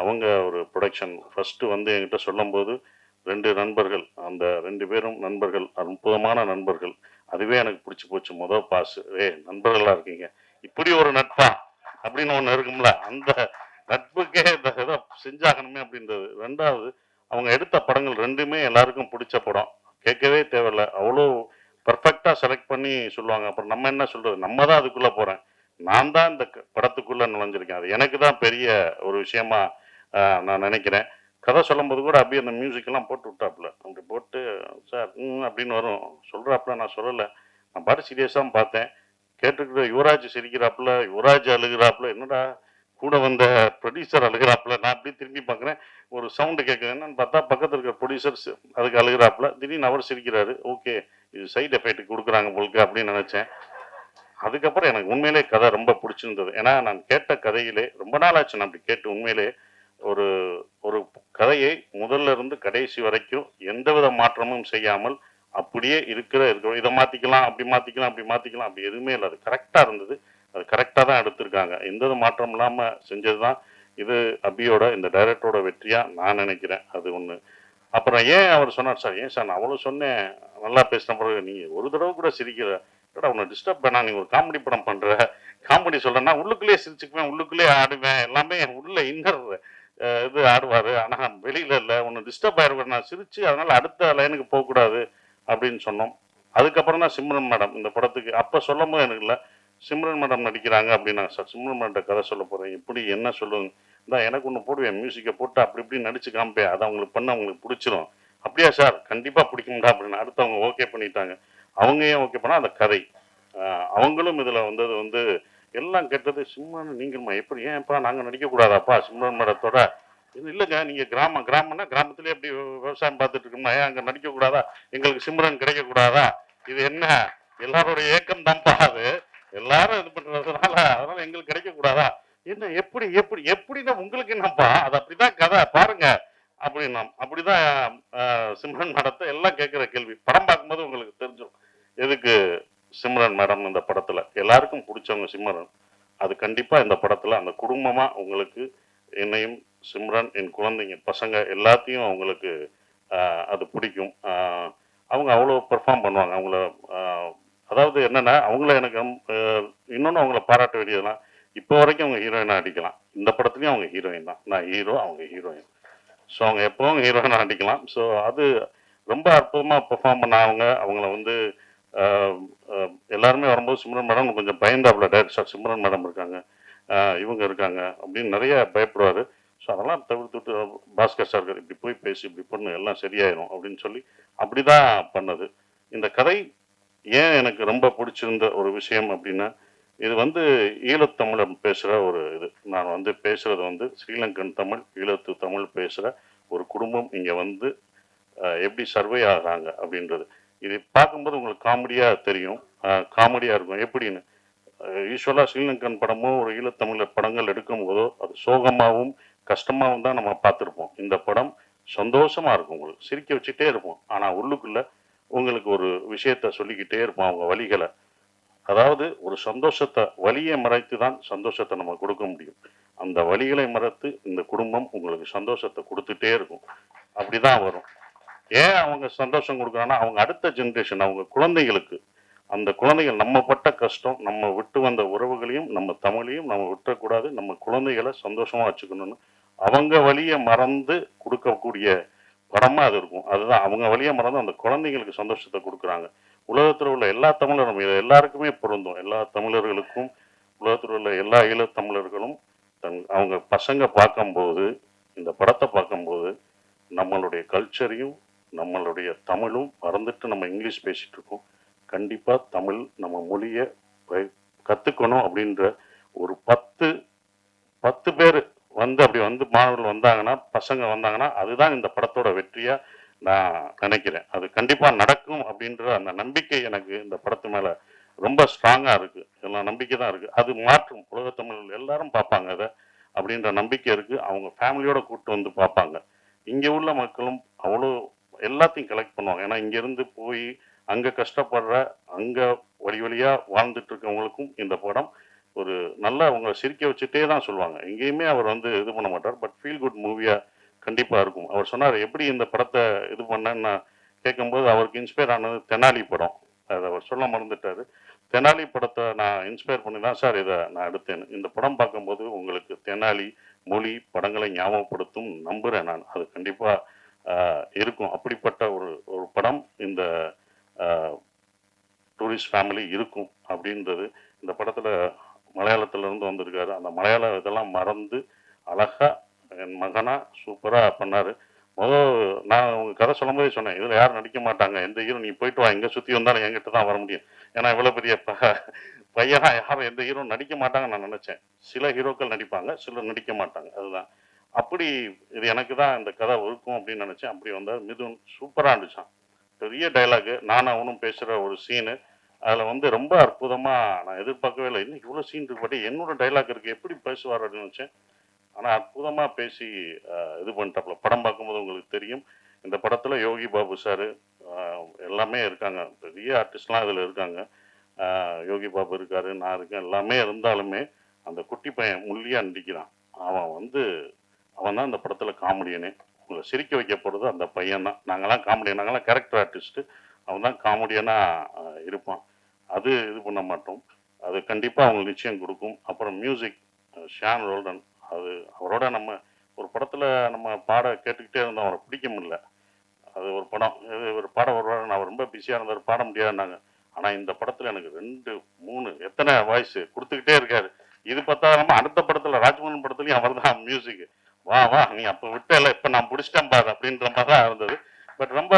அவங்க ஒரு ப்ரொடக்ஷன் ஃபஸ்ட்டு என்கிட்ட சொல்லும்போது 2 நண்பர்கள், அந்த 2 பேரும் நண்பர்கள், அற்புதமான நண்பர்கள். அதுவே எனக்கு பிடிச்சி போச்சு. பாஸ் நண்பர்களாக இருக்கீங்க, இப்படி ஒரு நட்பா அப்படின்னு ஒன்று இருக்கும்ல, அந்த நட்புக்கே இந்த ஏதோ செஞ்சாகணுமே அப்படின்றது. ரெண்டாவது அவங்க எடுத்த படங்கள் ரெண்டுமே எல்லாருக்கும் பிடிச்ச படம். கேட்கவே தேவையில்ல. அவ்வளோ பெர்ஃபெக்ட்டா செலக்ட் பண்ணி சொல்லுவாங்க. அப்புறம் நம்ம என்ன சொல்றது? நம்ம தான் அதுக்குள்ள போறேன். நான் தான் இந்த படத்துக்குள்ள நுழைஞ்சிருக்கேன். அது எனக்கு தான் பெரிய ஒரு விஷயமா நான் நினைக்கிறேன். கதை சொல்லும்போது கூட அப்படியே அந்த மியூசிக் எல்லாம் போட்டு விட்டாப்புல. அப்படி போட்டு சார் அப்படின்னு வரும். சொல்றாப்புல நான் சொல்லல. நான் பாட்டு சீரியஸா பார்த்தேன். கேட்டுக்கிட்டு யுவராஜ் சிரிக்கிறாப்புல, யுவராஜ் அழுகிறாப்புல. என்னடா கூட வந்த ப்ரொடியூசர் அழுகிறாப்புல. நான் அப்படியே திரும்பி பார்க்குறேன். ஒரு சவுண்டு கேட்குது. என்னன்னு பார்த்தா பக்கத்துல இருக்கிற ப்ரொடியூசர்ஸ் அதுக்கு அழுகிறாப்புல. திடீர்னு அவர் சிரிக்கிறாரு. ஓகே, இது சைடு எஃபெக்ட் கொடுக்குறாங்க போலுக்கு அப்படின்னு நினைச்சேன். அதுக்கப்புறம் எனக்கு உண்மையிலே கதை ரொம்ப பிடிச்சிருந்தது. ஏன்னா நான் கேட்ட கதையிலே ரொம்ப நாள் ஆச்சு நான் அப்படி கேட்டு உண்மையிலே ஒரு ஒரு கதையை முதல்ல இருந்து கடைசி வரைக்கும் எந்தவித மாற்றமும் செய்யாமல் அப்படியே இருக்கிற இதை மாத்திக்கலாம், அப்படி மாத்திக்கலாம், அப்படி மாத்திக்கலாம், அப்படி எதுவுமே இல்லை. அது கரெக்டா இருந்தது. அது கரெக்டா தான் எடுத்திருக்காங்க. எந்த ஒரு மாற்றம் இல்லாம செஞ்சதுதான் இது அபியோட இந்த டைரக்டரோட வெற்றியா நான் நினைக்கிறேன். அது ஒண்ணு. அப்புறம் ஏன் அவர் சொன்னார் சார், ஏன் சார் நான் அவ்வளவு சொன்னேன், நல்லா பேசின பிறகு நீ ஒரு தடவை கூட சிரிக்கிற, என்னடா உன்னை டிஸ்டர்ப் பண்ணா, நீ ஒரு காமெடி படம் பண்ற, காமெடி சொல்றேன்னா உள்ளுக்குள்ளேயே சிரிச்சுக்குவேன், உள்ளுக்குள்ளேயே ஆடுவேன், எல்லாமே உள்ள இன்னர் இது ஆடுவாரு. ஆனா வெளியில இல்ல, உன்னை டிஸ்டர்ப் ஆயிடுவேன், நான் சிரிச்சு அதனால அடுத்த லைனுக்கு போக கூடாது அப்படின்னு சொன்னோம். அதுக்கப்புறம் தான் சிம்ரன் மேடம் இந்த படத்துக்கு அப்ப சொல்லும் போது எனக்கு இல்லை, சிம்ரன் மேடம் நடிக்கிறாங்க அப்படின்னா சார் சிம்ரன் மேடம் கதை சொல்ல போறேன், எப்படி என்ன சொல்லுங்க, தான் எனக்கு ஒன்று போடுவேன், மியூசிக்கை போட்டு அப்படி இப்படி நடிச்சு காமிப்பேன், அதை அவங்களுக்கு பண்ண அவங்களுக்கு பிடிச்சிரும். அப்படியா சார், கண்டிப்பா பிடிக்கும்டா அப்படின்னு அடுத்தவங்க ஓகே பண்ணிட்டாங்க. அவங்க ஏன் ஓகே பண்ணா அந்த கதை, அவங்களும் இதுல வந்தது வந்து எல்லாம் கேட்டது சிம்ரன் நீங்களுமா எப்படி, ஏன்ப்பா நாங்க நடிக்க கூடாதாப்பா சிம்ரன் மேடத்தோட, இல்லைங்க நீங்க கிராமம்னா கிராமத்திலே எப்படி விவசாயம் பார்த்துட்டு இருக்கோம்னா ஏன் அங்க நடிக்க கூடாதா, எங்களுக்கு சிம்ரன் கிடைக்க கூடாதா, இது என்ன எல்லாரோட ஏக்கம் தான்ப்பா அது, எல்லாரும் இது பண்றதுனால அதனால எங்களுக்கு கிடைக்க கூடாதா, என்ன எப்படி எப்படி எப்படின்னா உங்களுக்கு என்னப்பா, அது அப்படிதான் கதை பாருங்க அப்படின்னா. அப்படிதான் சிம்ரன் மேடத்தை எல்லாம் கேட்கிற கேள்வி. படம் பார்க்கும்போது உங்களுக்கு தெரிஞ்சிடும் எதுக்கு சிம்ரன் மேடம் இந்த படத்துல எல்லாருக்கும் பிடிச்சவங்க சிம்ரன். அது கண்டிப்பா இந்த படத்துல அந்த குடும்பமா உங்களுக்கு என்னையும் சிம்ரன் என் குழந்தைங்க பசங்க எல்லாத்தையும் அவங்களுக்கு அது பிடிக்கும். அவங்க அவ்வளோ பெர்ஃபார்ம் பண்ணுவாங்க. அவங்கள அதாவது என்னன்னா அவங்கள எனக்கு இன்னொன்று அவங்கள பாராட்ட வேண்டியதுலாம், இப்போ வரைக்கும் அவங்க ஹீரோயினா அடிக்கலாம். இந்த படத்துலையும் அவங்க ஹீரோயின் தான், நான் ஹீரோ அவங்க ஹீரோயின். ஸோ அவங்க எப்பவும் ஹீரோயினா அடிக்கலாம். ஸோ அது ரொம்ப அற்புதமாக பெர்ஃபார்ம் பண்ண அவங்கள வந்து எல்லாருமே வரும்போது சிம்ரன் மேடம் கொஞ்சம் பயந்தாப்புல, டைரக்டர் சிம்ரன் மேடம் இருக்காங்க, இவங்க இருக்காங்க அப்படின்னு நிறைய பயப்படுவார். ஸோ அதெல்லாம் தவிர்த்துட்டு பாஸ்கர் சார் இப்படி போய் பேசி இப்படி பண்ணு எல்லாம் சரியாயிடும் அப்படின்னு சொல்லி அப்படிதான் பண்ணது. இந்த கதை ஏன் எனக்கு ரொம்ப பிடிச்சிருந்த ஒரு விஷயம் அப்படின்னா, இது வந்து ஈழத்தமிழ் பேசுகிற ஒரு இது. நான் வந்து பேசுறது வந்து ஸ்ரீலங்கன் தமிழ், ஈழத்து தமிழ் பேசுகிற ஒரு குடும்பம் இங்கே வந்து எப்படி சர்வே ஆகிறாங்க அப்படின்றது. இது பார்க்கும்போது உங்களுக்கு காமெடியாக தெரியும், காமெடியாக இருக்கும். எப்படின்னு யூஸ்வலாக ஸ்ரீலங்கன் படமோ ஒரு ஈழத்தமிழர் படங்கள் எடுக்கும் போதோ அது சோகமாகவும் கஷ்டமாகவும் தான் நம்ம பார்த்துருப்போம். இந்த படம் சந்தோஷமாக இருக்கும், உங்களுக்கு சிரிக்க வச்சுட்டே இருப்போம். ஆனால் உள்ளுக்குள்ளே உங்களுக்கு ஒரு விஷயத்த சொல்லிக்கிட்டே இருப்போம் அவங்க வழிகளை. அதாவது ஒரு சந்தோஷத்தை, வலியை மறைத்து தான் சந்தோஷத்தை நம்ம கொடுக்க முடியும். அந்த வலிகளை மறைத்து இந்த குடும்பம் உங்களுக்கு சந்தோஷத்தை கொடுத்துட்டே இருக்கும். அப்படிதான் வரும். ஏன் அவங்க சந்தோஷம் கொடுக்குறாங்கன்னா அவங்க அடுத்த ஜென்ரேஷன், அவங்க குழந்தைகளுக்கு, அந்த குழந்தைகள் நம்ம பட்ட கஷ்டம், நம்ம விட்டு வந்த உறவுகளையும் நம்ம தமிழையும் நம்ம விட்டுறக்கூடாது, நம்ம குழந்தைகளை சந்தோஷமா வச்சுக்கணும்னு அவங்க வழியை மறந்து கொடுக்கக்கூடிய படமா அது இருக்கும். அதுதான் அவங்க வழியை மறந்து அந்த குழந்தைங்களுக்கு சந்தோஷத்தை கொடுக்குறாங்க. உலகத்தில் உள்ள எல்லா தமிழரும், இது எல்லாருக்குமே பொருந்தும், எல்லா தமிழர்களுக்கும், உலகத்தில் உள்ள எல்லா ஈழத்தமிழர்களும் அவங்க பசங்க பார்க்கும்போது, இந்த படத்தை பார்க்கும்போது நம்மளுடைய கல்ச்சரையும் நம்மளுடைய தமிழும் மறந்துட்டு நம்ம இங்கிலீஷ் பேசிட்டு இருக்கோம். கண்டிப்பா தமிழ் நம்ம மொழியை கத்துக்கணும் அப்படின்ற ஒரு 10 பேர் வந்து அப்படி வந்து மாணவர்கள் வந்தாங்கன்னா, பசங்க வந்தாங்கன்னா, அதுதான் இந்த படத்தோட வெற்றியா நான் நினைக்கிறேன். அது கண்டிப்பா நடக்கும் அப்படின்ற அந்த நம்பிக்கை எனக்கு இந்த படத்து மேல ரொம்ப ஸ்ட்ராங்கா இருக்கு. எல்லாம் நம்பிக்கை தான் இருக்கு. அது மாற்றும், உலகத்தமிழ் எல்லாரும் பார்ப்பாங்க அதை அப்படின்ற நம்பிக்கை இருக்கு. அவங்க ஃபேமிலியோட கூப்பிட்டு வந்து பார்ப்பாங்க. இங்க உள்ள மக்களும் அவ்வளோ எல்லாத்தையும் கலெக்ட் பண்ணுவாங்க. ஏன்னா இங்க இருந்து போய் அங்க கஷ்டப்படுற, அங்க வழி வழியா வாழ்ந்துட்டு இருக்கவங்களுக்கும் இந்த படம் ஒரு நல்லா அவங்க சிரிக்க வச்சுட்டே தான் சொல்லுவாங்க. எங்கேயுமே அவர் வந்து இது பண்ண மாட்டார். பட் ஃபீல் குட் மூவியா கண்டிப்பா இருக்கும். அவர் சொன்னார் எப்படி இந்த படத்தை இது பண்ணேன்னு நான் கேட்கும்போது அவருக்கு இன்ஸ்பயர் ஆனது தெனாலி படம். அதை அவர் சொல்ல மறந்துட்டாரு. தெனாலி படத்தை நான் இன்ஸ்பயர் பண்ணி தான் சார் இதை நான் எடுத்தேன். இந்த படம் பார்க்கும்போது உங்களுக்கு தெனாலி, மொழி படங்களை ஞாபகப்படுத்தும் நம்புகிறேன் நான். அது கண்டிப்பாக இருக்கும். அப்படிப்பட்ட ஒரு ஒரு படம் இந்த டூரிஸ்ட் ஃபேமிலி இருக்கும் அப்படின்றது. இந்த படத்தில் மலையாளத்திலேருந்து வந்திருக்காரு. அந்த மலையாள இதெல்லாம் மறந்து அழகாக என் மகனா சூப்பராக பண்ணார். நான் உங்கள் கதை சொல்லும்போதே சொன்னேன், இதில் யாரும் நடிக்க மாட்டாங்க, எந்த ஹீரோ நீ போயிட்டு வா, எங்கே சுற்றி வந்தாலும் என்கிட்ட தான் வர முடியும். ஏன்னா இவ்வளோ பெரிய பையனா யாரும் எந்த ஹீரோ நடிக்க மாட்டாங்கன்னு நான் நினச்சேன். சில ஹீரோக்கள் நடிப்பாங்க, சிலர் நடிக்க மாட்டாங்க. அதுதான் அப்படி. இது எனக்கு தான் இந்த கதை இருக்கும் அப்படின்னு நினச்சேன். அப்படி வந்தார். மிதுன் சூப்பராக இருந்துச்சான். பெரிய டைலாகு, நானும் அவனும் பேசுகிற ஒரு சீனு. அதில் வந்து ரொம்ப அற்புதமாக, நான் எதிர்பார்க்கவே இல்லை, இன்னைக்கு இவ்வளோ சீன் இருக்கு, பட் என்னோட டைலாக் இருக்குது, எப்படி பேசுவார் அப்படின்னு நினச்சேன். ஆனால் அற்புதமாக பேசி இது பண்ணிட்டாப்புல. படம் பார்க்கும்போது உங்களுக்கு தெரியும். இந்த படத்தில் யோகி பாபு சார் எல்லாமே இருக்காங்க, பெரிய ஆர்டிஸ்ட்லாம் இதில் இருக்காங்க. யோகி பாபு இருக்காரு, நான் இருக்கேன். எல்லாமே இருந்தாலுமே அந்த குட்டி பையன் முள்ளியாக நடிக்கிறான். அவன் தான் இந்த படத்தில் காமெடியனே. உங்களை சிரிக்க வைக்க போகிறது அந்த பையன் தான். நாங்களாம் காமெடியன், நாங்களாம் கேரக்டர் ஆர்டிஸ்ட்டு. அவன் தான் காமெடியனாக இருப்பான். அது இது பண்ண மாட்டோம். அது கண்டிப்பாக அவங்களுக்கு நிச்சயம் கொடுக்கும். அப்புறம் மியூசிக் ஷான் ரோல்டன். அது அவரோட நம்ம ஒரு படத்தில் நம்ம பாட கேட்டுக்கிட்டே இருந்தோம், அவரை பிடிக்க முடியல. அது ஒரு படம், ஒரு பாட வருவார், நான் ரொம்ப பிஸியாக இருந்தார், பாட முடியாதுன்னாங்க. ஆனால் இந்த படத்தில் எனக்கு 2, 3 எத்தனை வாய்ஸ் கொடுத்துக்கிட்டே இருக்காரு. இது பார்த்தாலும் அடுத்த படத்தில் ராஜ்மோகன் படத்துலையும் அவர் தான் மியூசிக். வா வா நீ அப்போ விட்டல, இப்போ நான் பிடிச்சிட்டேன் பாரு அப்படின்ற மாதிரி தான் இருந்தது. பட் ரொம்ப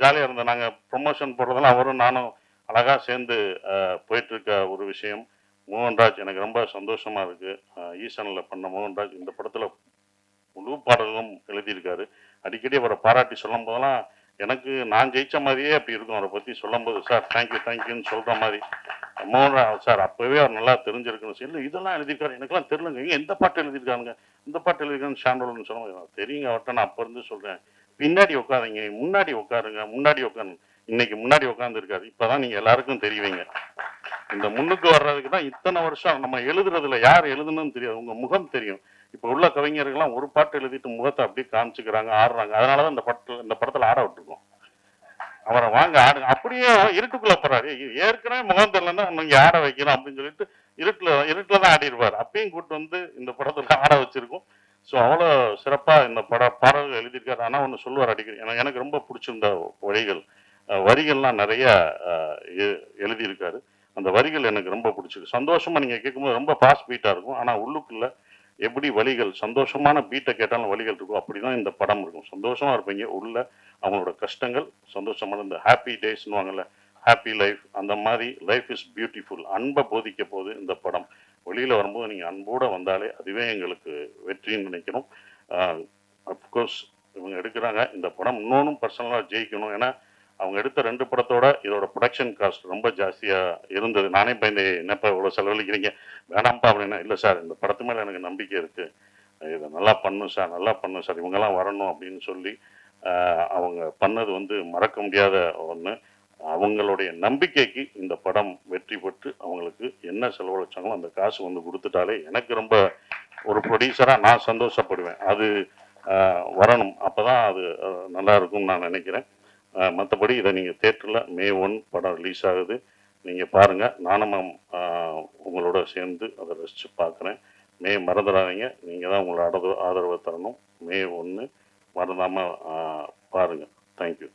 ஜாலியாக இருந்தது. நாங்கள் ப்ரொமோஷன் போடுறதெல்லாம் அவரும் நானும் அழகாக சேர்ந்து போயிட்டுருக்க ஒரு விஷயம். மோகன்ராஜ் எனக்கு ரொம்ப சந்தோஷமாக இருக்குது. ஈசனில் பண்ண மோகன்ராஜ் இந்த படத்தில் முழு பாடல்களும் எழுதியிருக்காரு. அடிக்கடி அவரை பாராட்டி சொல்லும் போதெல்லாம் எனக்கு நான் ஜெயிச்ச மாதிரியே அப்படி இருக்கும். அவரை பற்றி சொல்லும்போது, சார் தேங்க்யூ தேங்க்யூன்னு சொல்கிற மாதிரி. மோகன்ராஜ் சார் அப்போவே அவர் நல்லா தெரிஞ்சிருக்குன்னு இல்லை இதெல்லாம் எழுதியிருக்காரு, எனக்கெல்லாம் தெரிலங்க, எந்த பாட்டு எழுதியிருக்காங்க, இந்த பாட்டு எழுதியிருக்கான்னு ஷாண்டோல்னு சொல்லுவாங்க. தெரியுங்க அவர்கிட்ட, நான் அப்போ இருந்து சொல்கிறேன், பின்னாடி உட்காருங்க, முன்னாடி உட்காருங்க, முன்னாடி உட்காருங்க. இன்னைக்கு முன்னாடி உட்காந்துருக்காரு. இப்போதான் நீங்கள் எல்லாருக்கும் தெரியுவீங்க. இந்த முன்னுக்கு வர்றதுக்கு தான் இத்தனை வருஷம் நம்ம எழுதுறதுல யார் எழுதுன்னு தெரியாது, உங்க முகம் தெரியும். இப்போ உள்ள கவிஞர்கள்லாம் ஒரு பாட்டு எழுதிட்டு முகத்தை அப்படியே காமிச்சுக்கிறாங்க, ஆடுறாங்க. அதனாலதான் இந்த படத்துல ஆட விட்டுருக்கோம். அவரை வாங்க ஆடுங்க, அப்படியே இருட்டுக்குள்ள போறாரு. ஏற்கனவே முகம் தெரியலன்னா நீங்க ஆட வைக்கணும் அப்படின்னு சொல்லிட்டு இருட்டுல தான் ஆடிடுவார். அப்பயும் கூட்டு வந்து இந்த படத்துல ஆட வச்சிருக்கோம். ஸோ அவ்வளோ சிறப்பா இந்த பாடல்கள் எழுதியிருக்காரு. ஆனா ஒன்று சொல்லுவார் அடிக்கடி, எனக்கு ரொம்ப பிடிச்சிருந்த வரிகள்லாம் நிறைய எழுதியிருக்காரு. அந்த வரிகள் எனக்கு ரொம்ப பிடிச்சிருக்கு. சந்தோஷமா நீங்க கேட்கும்போது ரொம்ப ஃபாஸ்ட் பீட்டா இருக்கும். ஆனா உள்ளுக்குள்ள எப்படி வலிகள், சந்தோஷமான பீட்டை கேட்டாலும் வலிகள் இருக்கும், அப்படிதான் இந்த படம் இருக்கும். சந்தோஷமா இருப்பீங்க. உள்ள அவங்களோட கஷ்டங்கள், சந்தோஷமான இந்த ஹாப்பி டேஸ்னுவாங்கல்ல, ஹாப்பி லைஃப், அந்த மாதிரி லைஃப் இஸ் பியூட்டிஃபுல். அன்பை போதிக்க போது இந்த படம். வெளியில வரும்போது நீங்க அன்போட வந்தாலே அதுவே எங்களுக்கு வெற்றின்னு நினைக்கணும். அப்கோர்ஸ் இவங்க எடுக்கிறாங்க இந்த படம், இன்னொன்னும் பர்சனலாக ஜெயிக்கணும். ஏன்னா அவங்க எடுத்த 2 படத்தோட இதோட ப்ரொடக்ஷன் காஸ்ட் ரொம்ப ஜாஸ்தியாக இருந்தது. நானே பயந்து, என்னப்பா இவ்வளோ செலவழிக்கிறீங்க, வேணாம்ப்பா அப்படின்னா, இல்லை சார் இந்த படத்து மேலே எனக்கு நம்பிக்கை இருக்குது, இதை நல்லா பண்ணும் சார், நல்லா பண்ணும் சார், இவங்கெல்லாம் வரணும் அப்படின்னு சொல்லி அவங்க பண்ணது வந்து மறக்க முடியாத ஒன்று. அவங்களுடைய நம்பிக்கைக்கு இந்த படம் வெற்றி பெற்று அவங்களுக்கு என்ன செலவழிச்சாங்களோ அந்த காசு வந்து கொடுத்துட்டாலே எனக்கு ரொம்ப, ஒரு ப்ரொடியூசராக நான் சந்தோஷப்படுவேன். அது வரணும், அப்போ தான் அது நல்லா இருக்கும்னு நான் நினைக்கிறேன். மற்றபடி இதை நீங்கள் தேட்டரில் May 1 படம் ரிலீஸ் ஆகுது, நீங்கள் பாருங்கள். நானும் உங்களோட சேர்ந்து அதை ரசித்து பார்க்குறேன். மறந்துடாதீங்க, நீங்கள் தான் உங்களோட ஆதரவை தரணும். May 1 மறந்தாமல் பாருங்கள். தேங்க்யூ.